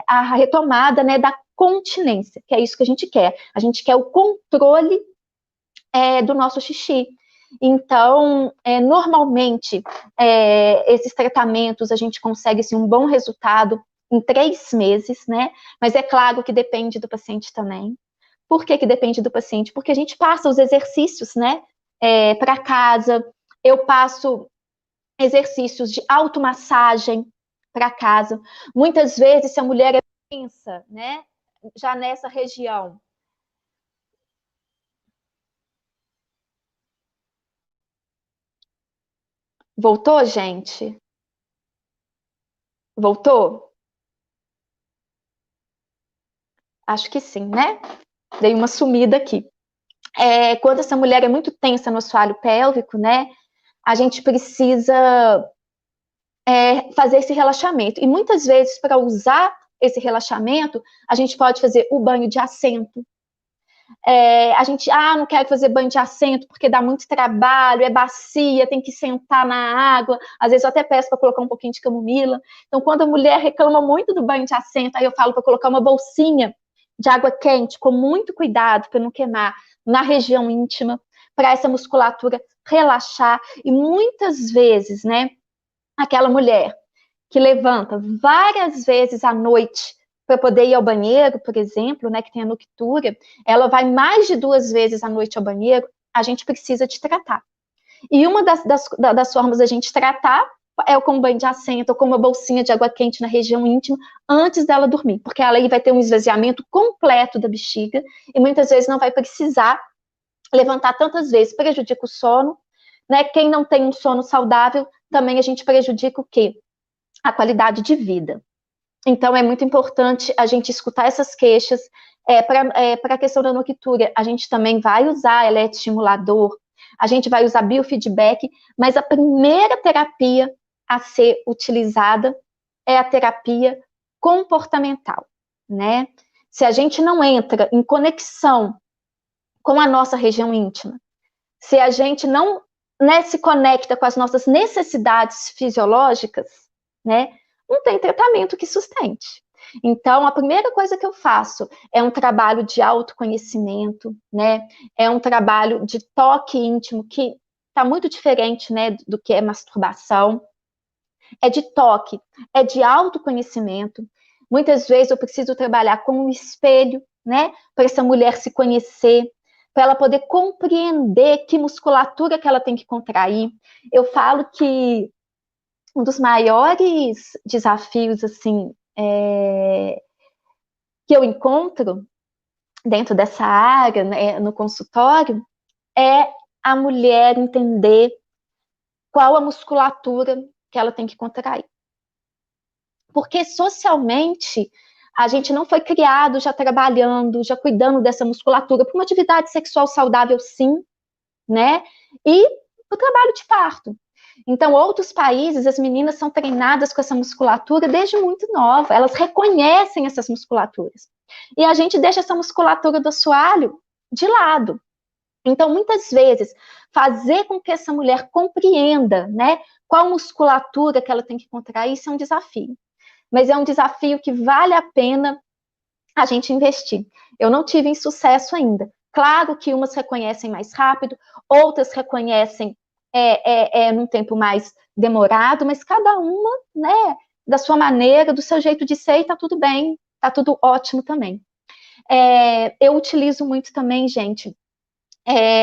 Speaker 2: a retomada, né, da continência, que é isso que a gente quer. A gente quer o controle do nosso xixi. Então, normalmente, esses tratamentos a gente consegue assim, um bom resultado em 3 meses, né? Mas é claro que depende do paciente também. Por que depende do paciente? Porque a gente passa os exercícios, né, para casa. Eu passo exercícios de automassagem para casa. Muitas vezes, se a mulher é tensa, né, já nessa região. Voltou, gente? Voltou? Acho que sim, né? Dei uma sumida aqui. Quando essa mulher é muito tensa no assoalho pélvico, né? A gente precisa fazer esse relaxamento. E muitas vezes, para usar esse relaxamento, a gente pode fazer o banho de assento. A gente, não quero fazer banho de assento porque dá muito trabalho, é bacia, tem que sentar na água. Às vezes eu até peço para colocar um pouquinho de camomila. Então, quando a mulher reclama muito do banho de assento, aí eu falo para colocar uma bolsinha de água quente, com muito cuidado para não queimar na região íntima, para essa musculatura relaxar. E muitas vezes, né, aquela mulher que levanta várias vezes à noite para poder ir ao banheiro, por exemplo, né, que tem a noctúria, ela vai mais de 2 vezes à noite ao banheiro, a gente precisa de tratar. E uma das formas da gente tratar é com um banho de assento, ou com uma bolsinha de água quente na região íntima, antes dela dormir, porque ela aí vai ter um esvaziamento completo da bexiga, e muitas vezes não vai precisar levantar tantas vezes, prejudica o sono, né? Quem não tem um sono saudável, também a gente prejudica o quê? A qualidade de vida. Então, é muito importante a gente escutar essas queixas. Para a questão da noctúria, a gente também vai usar eletroestimulador, a gente vai usar biofeedback, mas a primeira terapia a ser utilizada é a terapia comportamental, né? Se a gente não entra em conexão com a nossa região íntima, se a gente não, né, se conecta com as nossas necessidades fisiológicas, né, não tem tratamento que sustente. Então, a primeira coisa que eu faço é um trabalho de autoconhecimento, né, é um trabalho de toque íntimo que está muito diferente, né, do que é masturbação. É de toque, é de autoconhecimento. Muitas vezes eu preciso trabalhar com um espelho, né, para essa mulher se conhecer, para ela poder compreender que musculatura que ela tem que contrair. Eu falo que um dos maiores desafios, assim, que eu encontro dentro dessa área, né, no consultório, é a mulher entender qual a musculatura que ela tem que contrair. Porque socialmente a gente não foi criado já trabalhando, já cuidando dessa musculatura para uma atividade sexual saudável, sim, né? E o trabalho de parto. Então, outros países, as meninas são treinadas com essa musculatura desde muito nova, elas reconhecem essas musculaturas. E a gente deixa essa musculatura do assoalho de lado. Então, muitas vezes, fazer com que essa mulher compreenda, né, qual musculatura que ela tem que contrair, isso é um desafio. Mas é um desafio que vale a pena a gente investir. Eu não tive sucesso ainda. Claro que umas reconhecem mais rápido, outras reconhecem num tempo mais demorado, mas cada uma, né, da sua maneira, do seu jeito de ser, e tá tudo bem, tá tudo ótimo também. Eu utilizo muito também, gente,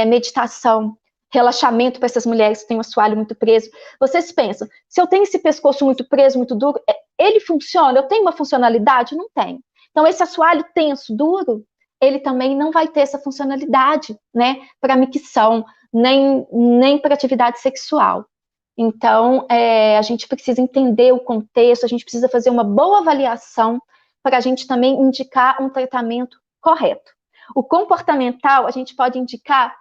Speaker 2: meditação, relaxamento para essas mulheres que têm o assoalho muito preso. Vocês pensam, se eu tenho esse pescoço muito preso, muito duro, ele funciona? Eu tenho uma funcionalidade? Não tem. Então, esse assoalho tenso, duro, ele também não vai ter essa funcionalidade, né, para micção, nem para atividade sexual. Então, a gente precisa entender o contexto, a gente precisa fazer uma boa avaliação para a gente também indicar um tratamento correto. O comportamental, a gente pode indicar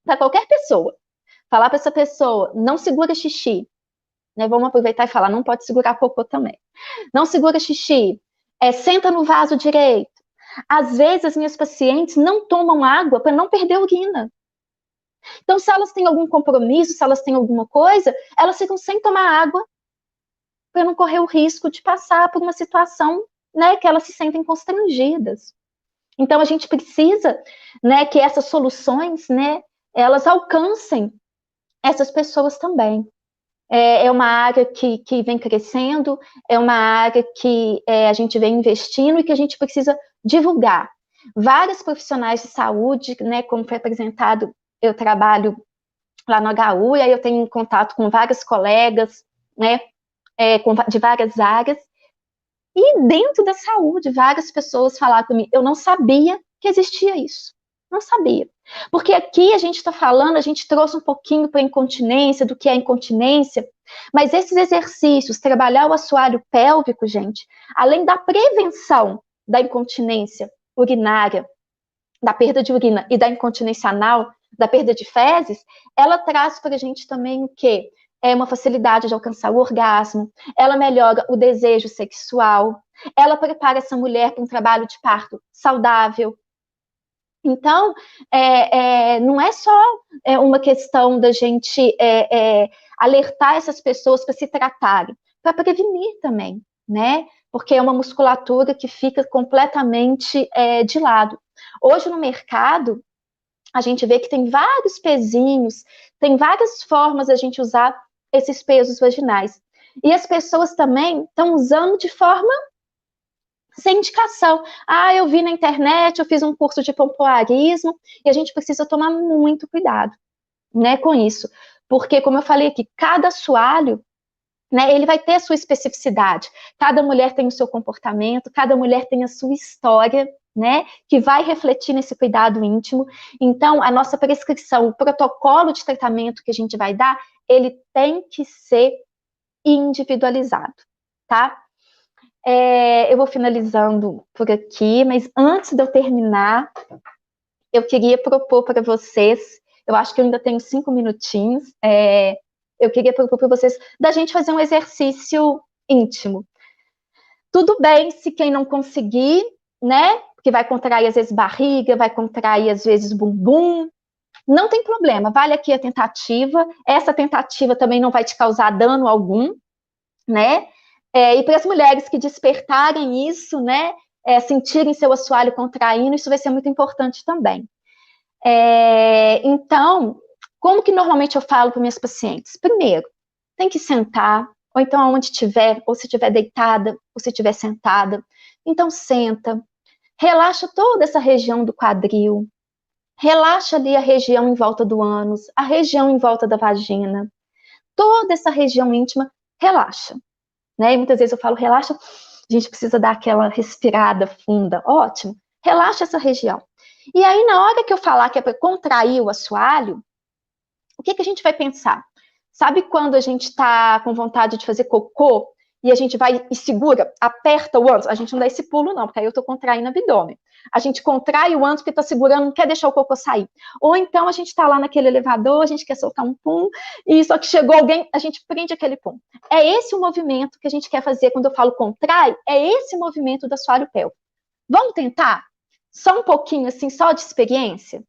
Speaker 2: para qualquer pessoa. Falar para essa pessoa, não segura xixi. Né? Vamos aproveitar e falar, não pode segurar cocô também. Não segura xixi. Senta no vaso direito. Às vezes, as minhas pacientes não tomam água para não perder urina. Então, se elas têm algum compromisso, se elas têm alguma coisa, elas ficam sem tomar água para não correr o risco de passar por uma situação, né, que elas se sentem constrangidas. Então, a gente precisa, né, que essas soluções, né, elas alcancem essas pessoas também. É uma área que vem crescendo, é uma área que a gente vem investindo e que a gente precisa divulgar. Vários profissionais de saúde, né, como foi apresentado, eu trabalho lá no HU, e aí eu tenho contato com vários colegas, né, de várias áreas, e dentro da saúde, várias pessoas falaram comigo, eu não sabia que existia isso. Não sabia. Porque aqui a gente está falando, a gente trouxe um pouquinho para a incontinência, do que é incontinência, mas esses exercícios, trabalhar o assoalho pélvico, gente, além da prevenção da incontinência urinária, da perda de urina e da incontinência anal, da perda de fezes, ela traz para a gente também o quê? Uma facilidade de alcançar o orgasmo, ela melhora o desejo sexual, ela prepara essa mulher para um trabalho de parto saudável. Então, não é só uma questão da gente alertar essas pessoas para se tratarem, para prevenir também, né? Porque é uma musculatura que fica completamente de lado. Hoje no mercado, a gente vê que tem vários pezinhos, tem várias formas de a gente usar esses pesos vaginais. E as pessoas também estão usando de forma sem indicação. Eu vi na internet, eu fiz um curso de pompoarismo, e a gente precisa tomar muito cuidado, né, com isso. Porque, como eu falei aqui, cada assoalho, né, ele vai ter a sua especificidade. Cada mulher tem o seu comportamento, cada mulher tem a sua história, né, que vai refletir nesse cuidado íntimo. Então, a nossa prescrição, o protocolo de tratamento que a gente vai dar, ele tem que ser individualizado, tá? Eu vou finalizando por aqui, mas antes de eu terminar, eu queria propor para vocês, eu acho que eu ainda tenho 5 minutinhos, eu queria propor para vocês da gente fazer um exercício íntimo. Tudo bem se quem não conseguir, né, que vai contrair às vezes barriga, vai contrair às vezes bumbum, não tem problema, vale aqui a tentativa, essa tentativa também não vai te causar dano algum, né, e para as mulheres que despertarem isso, né, sentirem seu assoalho contraindo, isso vai ser muito importante também. Então, Como que normalmente eu falo para minhas pacientes? Primeiro, tem que sentar, ou então onde estiver, ou se estiver deitada, ou se estiver sentada. Então senta, relaxa toda essa região do quadril, relaxa ali a região em volta do ânus, a região em volta da vagina, toda essa região íntima, relaxa. Né? E muitas vezes eu falo, relaxa, a gente precisa dar aquela respirada funda, ótimo, relaxa essa região. E aí, na hora que eu falar que é para contrair o assoalho, o que a gente vai pensar? Sabe quando a gente está com vontade de fazer cocô e a gente vai e segura, aperta o ânus? A gente não dá esse pulo, não, porque aí eu estou contraindo o abdômen. A gente contrai o ânus porque está segurando, não quer deixar o cocô sair. Ou então a gente está lá naquele elevador, a gente quer soltar um pum, e só que chegou alguém, a gente prende aquele pum. É esse o movimento que a gente quer fazer quando eu falo contrai, é esse movimento do assoalho pélvico. Vamos tentar? Só um pouquinho, assim, só de experiência?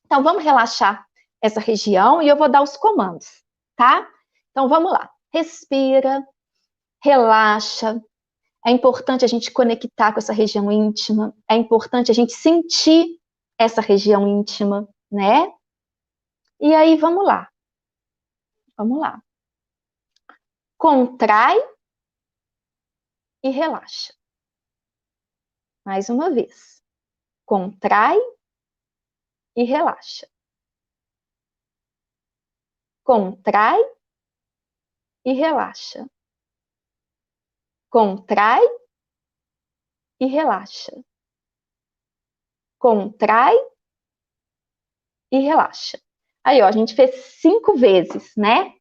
Speaker 2: Então, vamos relaxar essa região e eu vou dar os comandos, tá? Então, vamos lá. Respira, relaxa. É importante a gente conectar com essa região íntima. É importante a gente sentir essa região íntima, né? E aí, vamos lá. Vamos lá. Contrai e relaxa. Mais uma vez. Contrai e relaxa. Contrai e relaxa. Contrai e relaxa. Contrai e relaxa. Aí, ó, a gente fez 5 vezes, né?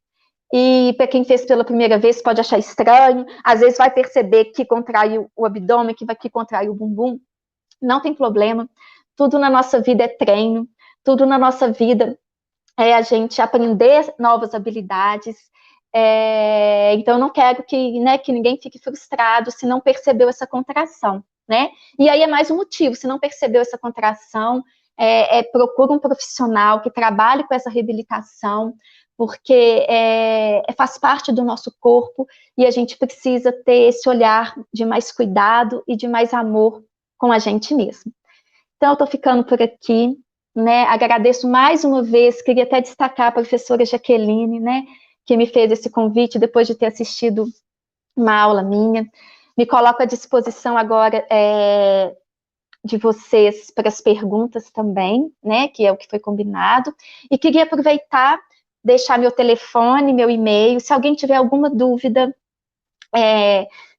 Speaker 2: E para quem fez pela primeira vez pode achar estranho, às vezes vai perceber que contraiu o abdômen, que contraiu o bumbum. Não tem problema. Tudo na nossa vida é treino, tudo na nossa vida é a gente aprender novas habilidades. Então, eu não quero que ninguém fique frustrado se não percebeu essa contração, né? E aí é mais um motivo, se não percebeu essa contração, procura um profissional que trabalhe com essa reabilitação, porque faz parte do nosso corpo e a gente precisa ter esse olhar de mais cuidado e de mais amor com a gente mesmo. Então, eu estou ficando por aqui, né? Agradeço mais uma vez, queria até destacar a professora Jaqueline, né? Que me fez esse convite depois de ter assistido uma aula minha. Me coloco à disposição agora de vocês para as perguntas também, né? Que é o que foi combinado. E queria aproveitar, deixar meu telefone, meu e-mail, se alguém tiver alguma dúvida,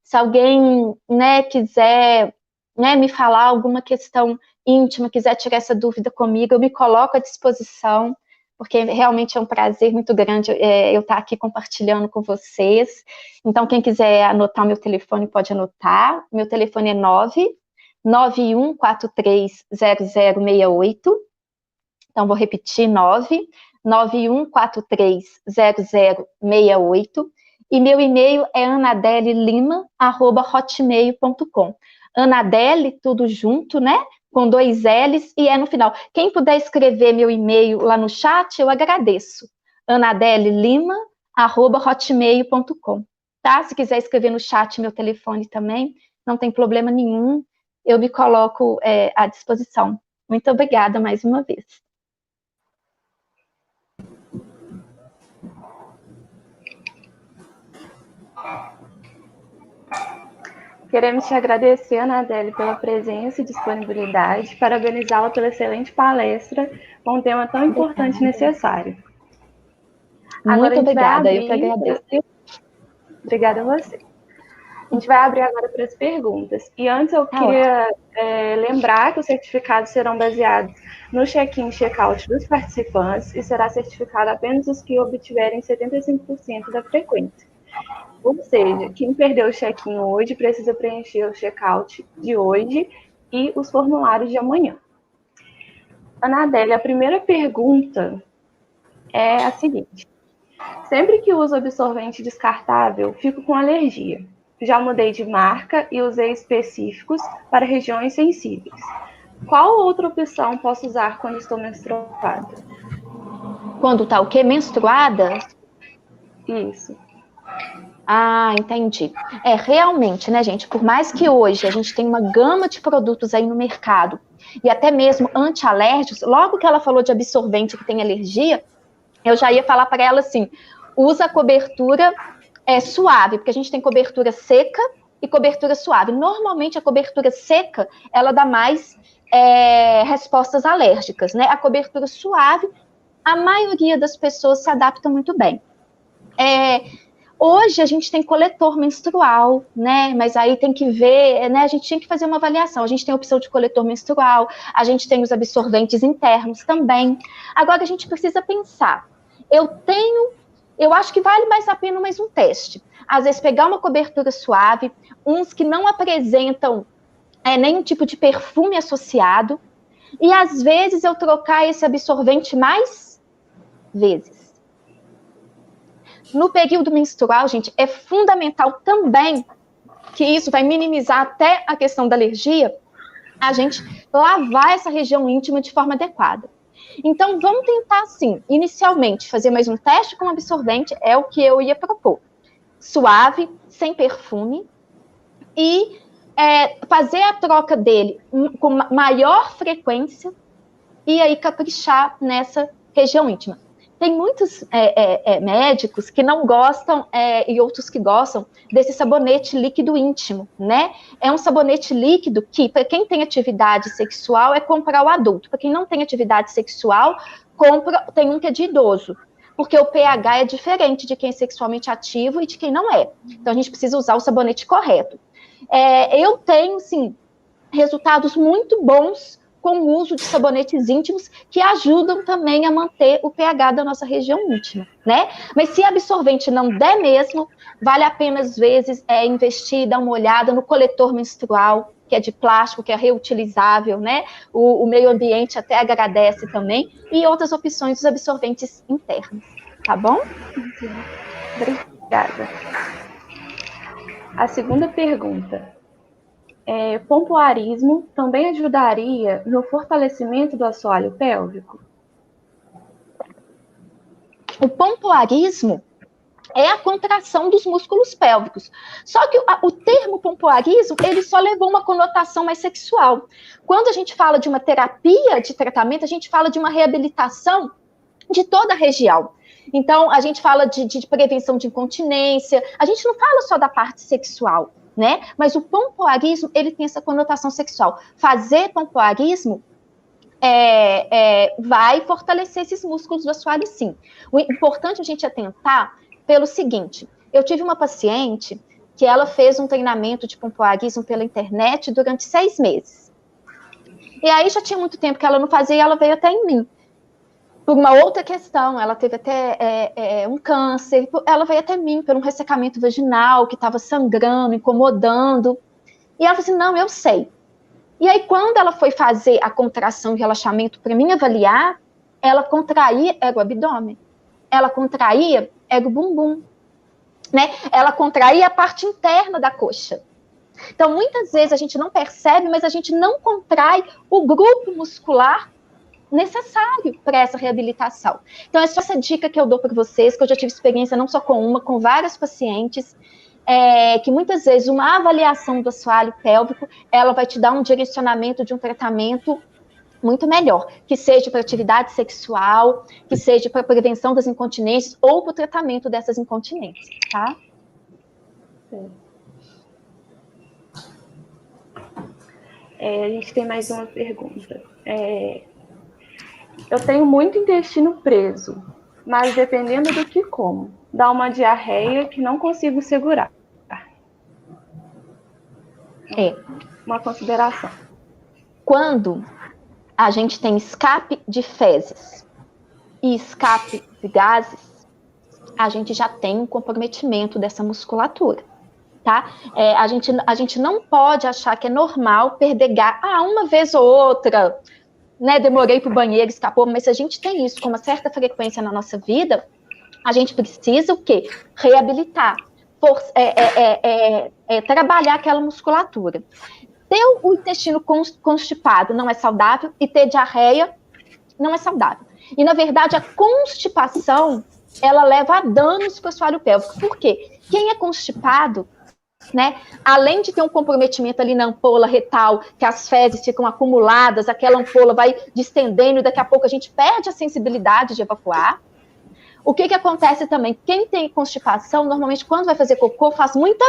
Speaker 2: se alguém, né, quiser, né, me falar alguma questão íntima, quiser tirar essa dúvida comigo, eu me coloco à disposição, porque realmente é um prazer muito grande eu estar aqui compartilhando com vocês. Então, quem quiser anotar o meu telefone, pode anotar. Meu telefone é 991430068. Então, vou repetir, 991430068. E meu e-mail é anadelelima@hotmail.com. Anadele, tudo junto, né? Com 2 L's e no final. Quem puder escrever meu e-mail lá no chat, eu agradeço. anadelelima@hotmail.com. Tá? Se quiser escrever no chat meu telefone também, não tem problema nenhum. Eu me coloco à disposição. Muito obrigada mais uma vez.
Speaker 1: Queremos te agradecer, Anadele, pela presença e disponibilidade, parabenizá-la pela excelente palestra com um tema tão importante e necessário.
Speaker 2: Muito obrigada, eu que agradeço.
Speaker 1: Obrigada a você. A gente vai abrir agora para as perguntas. E antes eu queria lembrar que os certificados serão baseados no check-in e check-out dos participantes e será certificado apenas os que obtiverem 75% da frequência. Ou seja, quem perdeu o check-in hoje precisa preencher o check-out de hoje e os formulários de amanhã. Anadele, a primeira pergunta é a seguinte. Sempre que uso absorvente descartável, fico com alergia. Já mudei de marca e usei específicos para regiões sensíveis. Qual outra opção posso usar quando estou menstruada?
Speaker 2: Quando tá o quê? Menstruada?
Speaker 1: Isso.
Speaker 2: Ah, entendi. Realmente, né, gente, por mais que hoje a gente tenha uma gama de produtos aí no mercado, e até mesmo antialérgicos, logo que ela falou de absorvente que tem alergia, eu já ia falar para ela assim, usa a cobertura suave, porque a gente tem cobertura seca e cobertura suave. Normalmente, a cobertura seca, ela dá mais respostas alérgicas, né? A cobertura suave, a maioria das pessoas se adapta muito bem. Hoje, a gente tem coletor menstrual, né? Mas aí tem que ver, né? A gente tinha que fazer uma avaliação. A gente tem a opção de coletor menstrual, a gente tem os absorventes internos também. Agora, a gente precisa pensar. Eu acho que vale mais a pena mais um teste. Às vezes, pegar uma cobertura suave, uns que não apresentam nenhum tipo de perfume associado, e às vezes eu trocar esse absorvente mais vezes. No período menstrual, gente, é fundamental também, que isso vai minimizar até a questão da alergia, a gente lavar essa região íntima de forma adequada. Então, vamos tentar, assim, inicialmente, fazer mais um teste com absorvente, é o que eu ia propor. Suave, sem perfume, e fazer a troca dele com maior frequência, e aí caprichar nessa região íntima. Tem muitos médicos que não gostam, e outros que gostam, desse sabonete líquido íntimo, né? É um sabonete líquido que, para quem tem atividade sexual, é comprar o adulto. Para quem não tem atividade sexual, tem um que é de idoso. Porque o pH é diferente de quem é sexualmente ativo e de quem não é. Então, a gente precisa usar o sabonete correto. Eu tenho, sim, resultados muito bons com o uso de sabonetes íntimos que ajudam também a manter o pH da nossa região íntima, né? Mas se absorvente não der mesmo, vale a pena, às vezes, investir, dar uma olhada no coletor menstrual, que é de plástico, que é reutilizável, né? O meio ambiente até agradece também, e outras opções dos absorventes internos, tá bom?
Speaker 1: Obrigada. A segunda pergunta. Pompoarismo também ajudaria no fortalecimento do assoalho pélvico?
Speaker 2: O pompoarismo é a contração dos músculos pélvicos. Só que o termo pompoarismo, ele só levou uma conotação mais sexual. Quando a gente fala de uma terapia de tratamento, a gente fala de uma reabilitação de toda a região. Então, a gente fala de prevenção de incontinência, a gente não fala só da parte sexual, né? Mas o pompoarismo, ele tem essa conotação sexual. Fazer pompoarismo vai fortalecer esses músculos do assoalho, sim. O importante a gente atentar pelo seguinte, eu tive uma paciente que ela fez um treinamento de pompoarismo pela internet durante 6 meses. E aí já tinha muito tempo que ela não fazia e ela veio até em mim. Por uma outra questão, ela teve até um câncer, ela veio até mim por um ressecamento vaginal que estava sangrando, incomodando. E ela falou assim, não, eu sei. E aí, quando ela foi fazer a contração e relaxamento para mim avaliar, ela contraía o abdômen, ela contraía o bumbum, né? Ela contraía a parte interna da coxa. Então, muitas vezes a gente não percebe, mas a gente não contrai o grupo muscular necessário para essa reabilitação. Então, é só essa dica que eu dou para vocês, que eu já tive experiência não só com uma, com várias pacientes, que muitas vezes uma avaliação do assoalho pélvico, ela vai te dar um direcionamento de um tratamento muito melhor, que seja para atividade sexual, que seja para prevenção das incontinências ou para o tratamento dessas incontinências, tá?
Speaker 1: A gente tem mais uma pergunta. Eu tenho muito intestino preso, mas dependendo do que como, dá uma diarreia que não consigo segurar. Uma consideração.
Speaker 2: Quando a gente tem escape de fezes e escape de gases, a gente já tem um comprometimento dessa musculatura, tá? A gente não pode achar que é normal perder gás, uma vez ou outra, né, demorei para o banheiro, escapou, mas se a gente tem isso com uma certa frequência na nossa vida, a gente precisa o quê? Reabilitar, trabalhar aquela musculatura. Ter o intestino constipado não é saudável e ter diarreia não é saudável. E, na verdade, a constipação, ela leva a danos para o assoalho pélvico. Por quê? Quem é constipado, né, além de ter um comprometimento ali na ampola retal, que as fezes ficam acumuladas, aquela ampola vai distendendo e daqui a pouco a gente perde a sensibilidade de evacuar. O que acontece também? Quem tem constipação, normalmente, quando vai fazer cocô, faz muita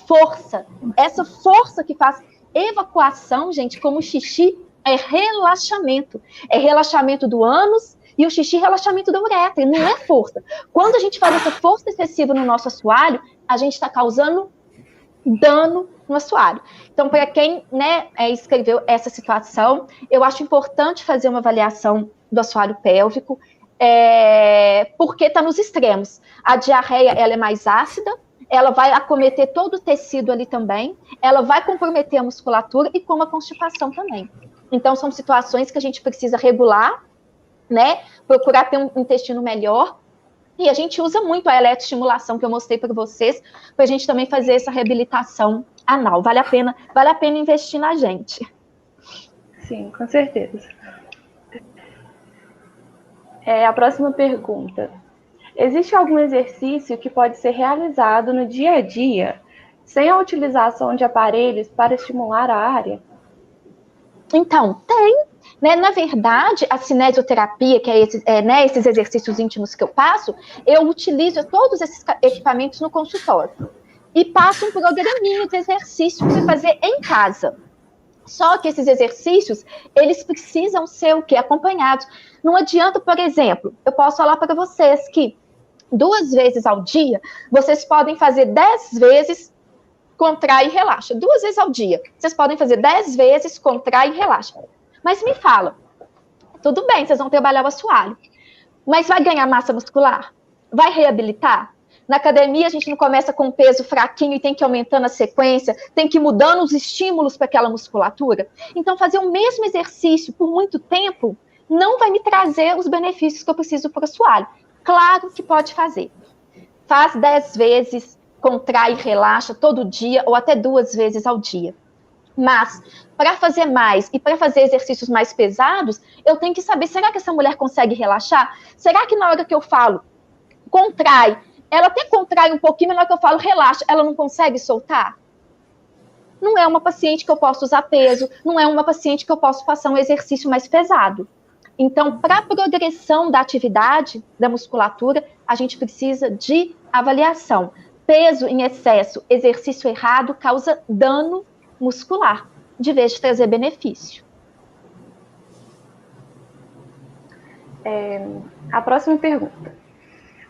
Speaker 2: força. Essa força que faz evacuação, gente, como o xixi, é relaxamento. É relaxamento do ânus e o xixi, relaxamento da uretra. Não é força. Quando a gente faz essa força excessiva no nosso assoalho, a gente está causando dano no assoalho. Então, para quem, né, escreveu essa situação, eu acho importante fazer uma avaliação do assoalho pélvico, porque está nos extremos. A diarreia, ela é mais ácida, ela vai acometer todo o tecido ali também, ela vai comprometer a musculatura e como a constipação também. Então, são situações que a gente precisa regular, né, procurar ter um intestino melhor, e a gente usa muito a eletroestimulação que eu mostrei para vocês, para a gente também fazer essa reabilitação anal. Vale a pena investir na gente.
Speaker 1: Sim, com certeza. A próxima pergunta. Existe algum exercício que pode ser realizado no dia a dia, sem a utilização de aparelhos para estimular a área?
Speaker 2: Então, tem. Né? Na verdade, a cinesioterapia, que é esses exercícios íntimos que eu passo, eu utilizo todos esses equipamentos no consultório. E passo um programinha de exercício para fazer em casa. Só que esses exercícios, eles precisam ser o quê? Acompanhados. Não adianta, por exemplo, eu posso falar para vocês que 2 vezes ao dia, vocês podem fazer 10 vezes contrai e relaxa. 2 vezes ao dia. Vocês podem fazer 10 vezes, contrai e relaxa. Mas me fala, tudo bem, vocês vão trabalhar o assoalho, mas vai ganhar massa muscular? Vai reabilitar? Na academia, a gente não começa com um peso fraquinho e tem que ir aumentando a sequência, tem que ir mudando os estímulos para aquela musculatura. Então, fazer o mesmo exercício por muito tempo não vai me trazer os benefícios que eu preciso para o assoalho. Claro que pode fazer. Faz 10 vezes, contrai e relaxa todo dia, ou até 2 vezes ao dia. Mas, para fazer mais e para fazer exercícios mais pesados, eu tenho que saber, será que essa mulher consegue relaxar? Será que na hora que eu falo, contrai, ela até contrai um pouquinho, mas na hora que eu falo, relaxa, ela não consegue soltar? Não é uma paciente que eu posso usar peso, não é uma paciente que eu posso passar um exercício mais pesado. Então, para a progressão da atividade da musculatura, a gente precisa de avaliação. Peso em excesso, exercício errado, causa dano muscular, de vez de trazer benefício.
Speaker 1: A próxima pergunta.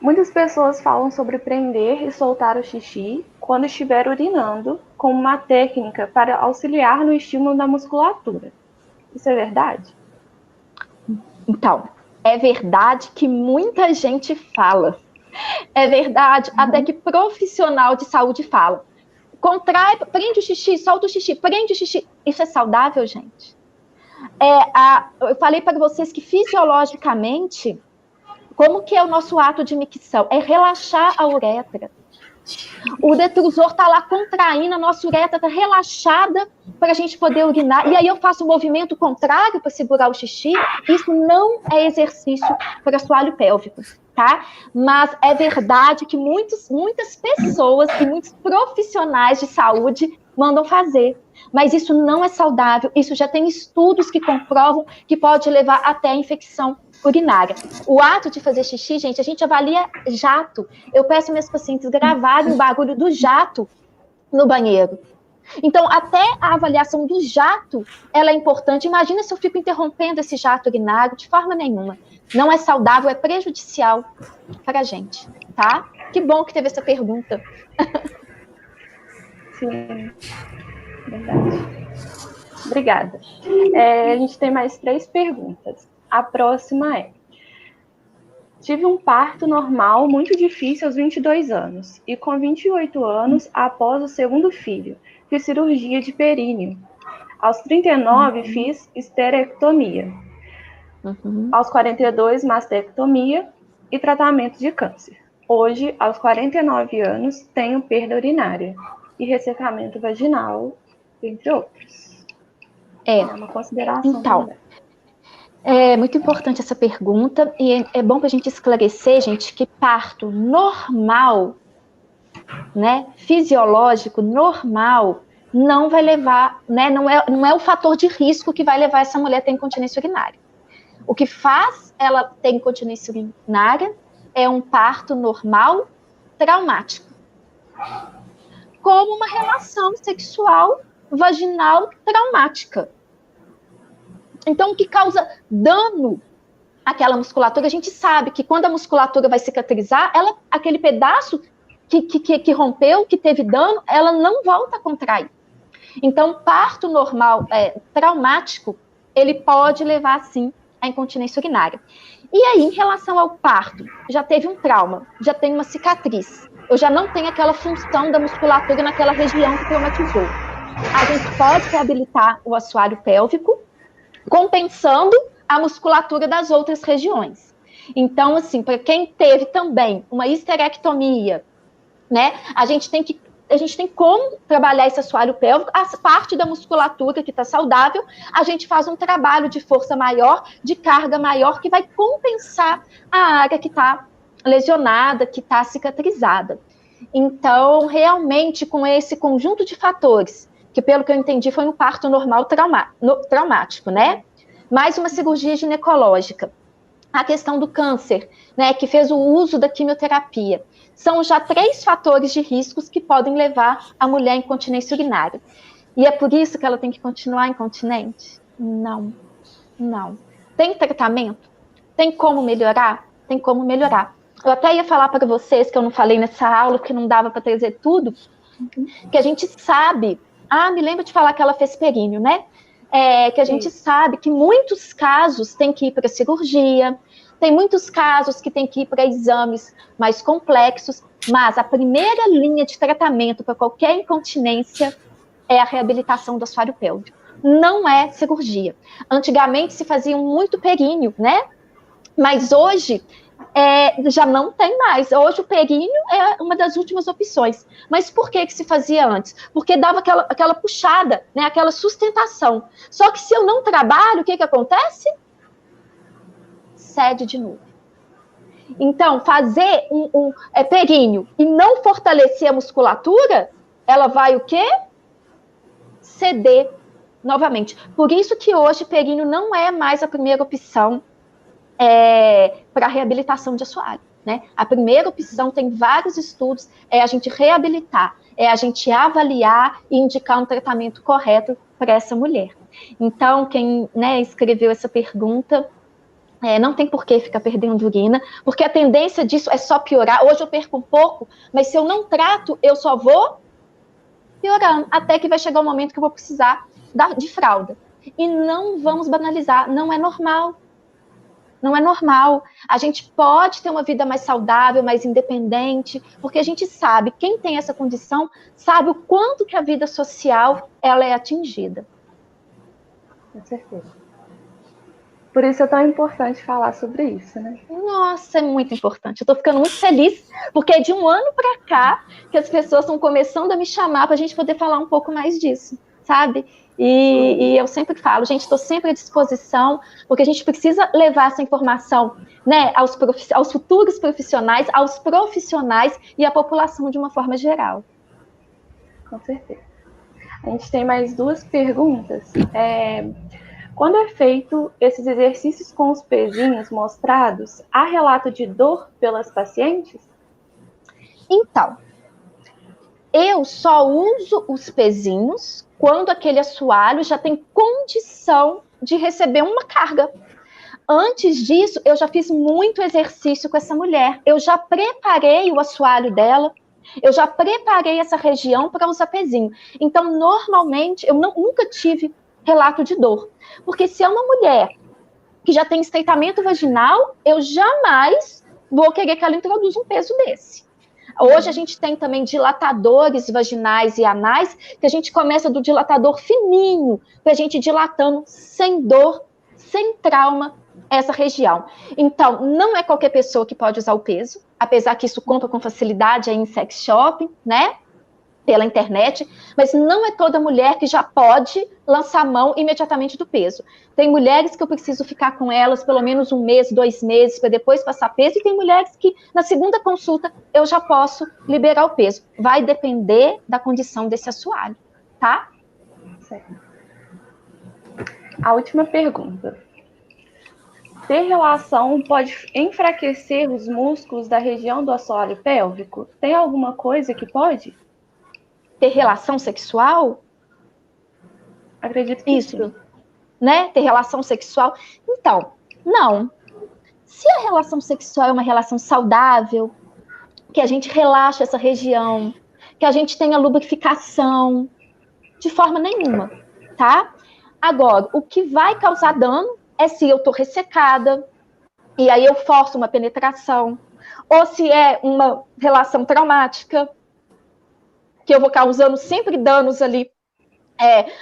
Speaker 1: Muitas pessoas falam sobre prender e soltar o xixi quando estiver urinando, como uma técnica para auxiliar no estímulo da musculatura. Isso é verdade?
Speaker 2: Então, é verdade que muita gente fala. É verdade, até que profissional de saúde fala. Contrai, prende o xixi, solta o xixi, prende o xixi. Isso é saudável, gente? Eu falei para vocês que fisiologicamente, como que é o nosso ato de micção? É relaxar a uretra. O detrusor está lá contraindo, a nossa uretra está relaxada para a gente poder urinar. E aí eu faço o movimento contrário para segurar o xixi. Isso não é exercício para assoalho pélvico, tá? Mas é verdade que muitas pessoas e muitos profissionais de saúde mandam fazer. Mas isso não é saudável. Isso já tem estudos que comprovam que pode levar até a infecção urinária. O ato de fazer xixi, gente, a gente avalia jato. Eu peço meus pacientes gravarem o barulho do jato no banheiro. Então, até a avaliação do jato, ela é importante. Imagina se eu fico interrompendo esse jato urinário de forma nenhuma. Não é saudável, é prejudicial para a gente, tá? Que bom que teve essa pergunta.
Speaker 1: Sim, verdade. Obrigada. A gente tem mais 3 perguntas. A próxima é: tive um parto normal muito difícil aos 22 anos e com 28 anos, após o segundo filho, fiz cirurgia de períneo. Aos 39, fiz esterectomia. Aos 42, mastectomia e tratamento de câncer. Hoje, aos 49 anos, tenho perda urinária e ressecamento vaginal, entre outros. É uma consideração também.
Speaker 2: É muito importante essa pergunta e é bom para a gente esclarecer, gente, que parto normal, né, fisiológico, normal, não vai levar, né, não é o fator de risco que vai levar essa mulher a ter incontinência urinária. O que faz ela ter incontinência urinária é um parto normal traumático, como uma relação sexual vaginal traumática. Então, o que causa dano àquela musculatura, a gente sabe que quando a musculatura vai cicatrizar, aquele pedaço que rompeu, que teve dano, ela não volta a contrair. Então, parto normal traumático, ele pode levar, sim, à incontinência urinária. E aí, em relação ao parto, já teve um trauma, já tem uma cicatriz, eu já não tenho aquela função da musculatura naquela região que traumatizou. A gente pode reabilitar o assoalho pélvico, compensando a musculatura das outras regiões. Então, assim, para quem teve também uma histerectomia, né, a gente tem como trabalhar esse assoalho pélvico, a parte da musculatura que está saudável, a gente faz um trabalho de força maior, de carga maior, que vai compensar a área que está lesionada, que está cicatrizada. Então, realmente, com esse conjunto de fatores, que pelo que eu entendi foi um parto normal traumático, né? Mais uma cirurgia ginecológica, a questão do câncer, né, que fez o uso da quimioterapia. São já 3 fatores de riscos que podem levar a mulher à incontinência urinária. E é por isso que ela tem que continuar incontinente? Não, não. Tem tratamento? Tem como melhorar? Tem como melhorar. Eu até ia falar para vocês, que eu não falei nessa aula, que não dava para trazer tudo, que a gente sabe... me lembro de falar que ela fez períneo, né? Que a gente sabe que muitos casos tem que ir para cirurgia, tem muitos casos que tem que ir para exames mais complexos, mas a primeira linha de tratamento para qualquer incontinência é a reabilitação do assoalho pélvico. Não é cirurgia. Antigamente se fazia muito períneo, né? Mas hoje já não tem mais. Hoje o períneo é uma das últimas opções. Mas por que se fazia antes? Porque dava aquela puxada, né, aquela sustentação. Só que se eu não trabalho, o que acontece? Cede de novo. Então, fazer períneo e não fortalecer a musculatura, ela vai o quê? Ceder novamente. Por isso que hoje períneo não é mais a primeira opção para reabilitação de assoalho, né? A primeira opção, tem vários estudos, é a gente reabilitar, é a gente avaliar e indicar um tratamento correto para essa mulher. Então, quem, né, escreveu essa pergunta, não tem por que ficar perdendo urina, porque a tendência disso é só piorar. Hoje eu perco um pouco, mas se eu não trato, eu só vou piorando, até que vai chegar o momento que eu vou precisar de fralda. E não vamos banalizar, não é normal. Não é normal. A gente pode ter uma vida mais saudável, mais independente, porque a gente sabe, quem tem essa condição, sabe o quanto que a vida social ela é atingida.
Speaker 1: Com certeza. Por isso é tão importante falar sobre isso, né?
Speaker 2: Nossa, é muito importante. Eu tô ficando muito feliz, porque é de um ano para cá que as pessoas estão começando a me chamar para a gente poder falar um pouco mais disso, sabe? E eu sempre falo, gente, estou sempre à disposição, porque a gente precisa levar essa informação, né, aos futuros profissionais, aos profissionais e à população de uma forma geral.
Speaker 1: Com certeza. A gente tem mais 2 perguntas. Quando é feito esses exercícios com os pezinhos mostrados, há relato de dor pelas pacientes?
Speaker 2: Então, eu só uso os pezinhos quando aquele assoalho já tem condição de receber uma carga. Antes disso, eu já fiz muito exercício com essa mulher. Eu já preparei o assoalho dela, eu já preparei essa região para usar pezinho. Então, normalmente, eu nunca tive relato de dor. Porque se é uma mulher que já tem estreitamento vaginal, eu jamais vou querer que ela introduza um peso desse. Hoje a gente tem também dilatadores vaginais e anais, que a gente começa do dilatador fininho, para a gente ir dilatando sem dor, sem trauma, essa região. Então, não é qualquer pessoa que pode usar o peso, apesar que isso compra com facilidade aí em sex shop, né? Pela internet, mas não é toda mulher que já pode lançar mão imediatamente do peso. Tem mulheres que eu preciso ficar com elas pelo menos 1 mês, 2 meses, para depois passar peso, e tem mulheres que na segunda consulta eu já posso liberar o peso. Vai depender da condição desse assoalho, tá?
Speaker 1: Certo. A última pergunta. ter relação pode enfraquecer os músculos da região do assoalho pélvico? Tem alguma coisa que pode?
Speaker 2: Ter relação sexual?
Speaker 1: Acredito que
Speaker 2: Isso,
Speaker 1: sim.
Speaker 2: né? Ter relação sexual? Então, não. Se a relação sexual é uma relação saudável, que a gente relaxa essa região, que a gente tenha lubrificação, de forma nenhuma, tá? Agora, o que vai causar dano é se eu tô ressecada, e aí eu forço uma penetração, ou se é uma relação traumática, que eu vou causando sempre danos ali,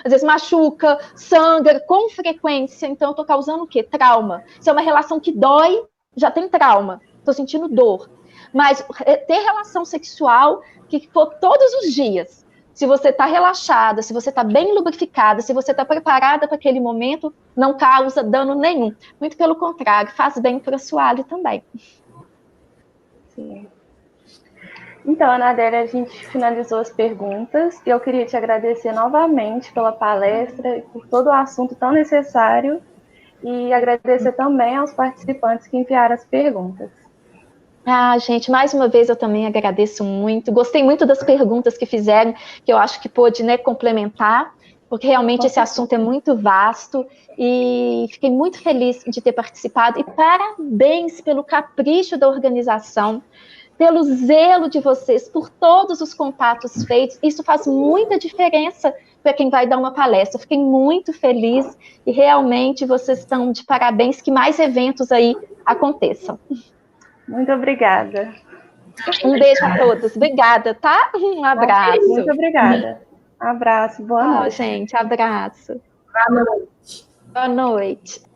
Speaker 2: às vezes machuca, sangra com frequência, então eu tô causando o quê? Trauma. Se é uma relação que dói, já tem trauma, tô sentindo dor. Mas ter relação sexual que for todos os dias, se você está relaxada, se você está bem lubrificada, se você está preparada para aquele momento, não causa dano nenhum. Muito pelo contrário, faz bem para o assoalho também.
Speaker 1: Sim. Então, Anadélia, a gente finalizou as perguntas e eu queria te agradecer novamente pela palestra e por todo o assunto tão necessário e agradecer também aos participantes que enviaram as perguntas.
Speaker 2: Ah, gente, mais uma vez eu também agradeço muito. Gostei muito das perguntas que fizeram, que eu acho que pôde, né, complementar, porque realmente esse assunto é muito vasto e fiquei muito feliz de ter participado e parabéns pelo capricho da organização, pelo zelo de vocês, por todos os contatos feitos. Isso faz muita diferença para quem vai dar uma palestra. Fiquei muito feliz e realmente vocês estão de parabéns, que mais eventos aí aconteçam.
Speaker 1: Muito obrigada.
Speaker 2: Um beijo a todos. Obrigada, tá? Um abraço.
Speaker 1: Muito obrigada. Abraço, boa noite.
Speaker 2: Gente, abraço.
Speaker 3: Boa noite.
Speaker 2: Boa noite.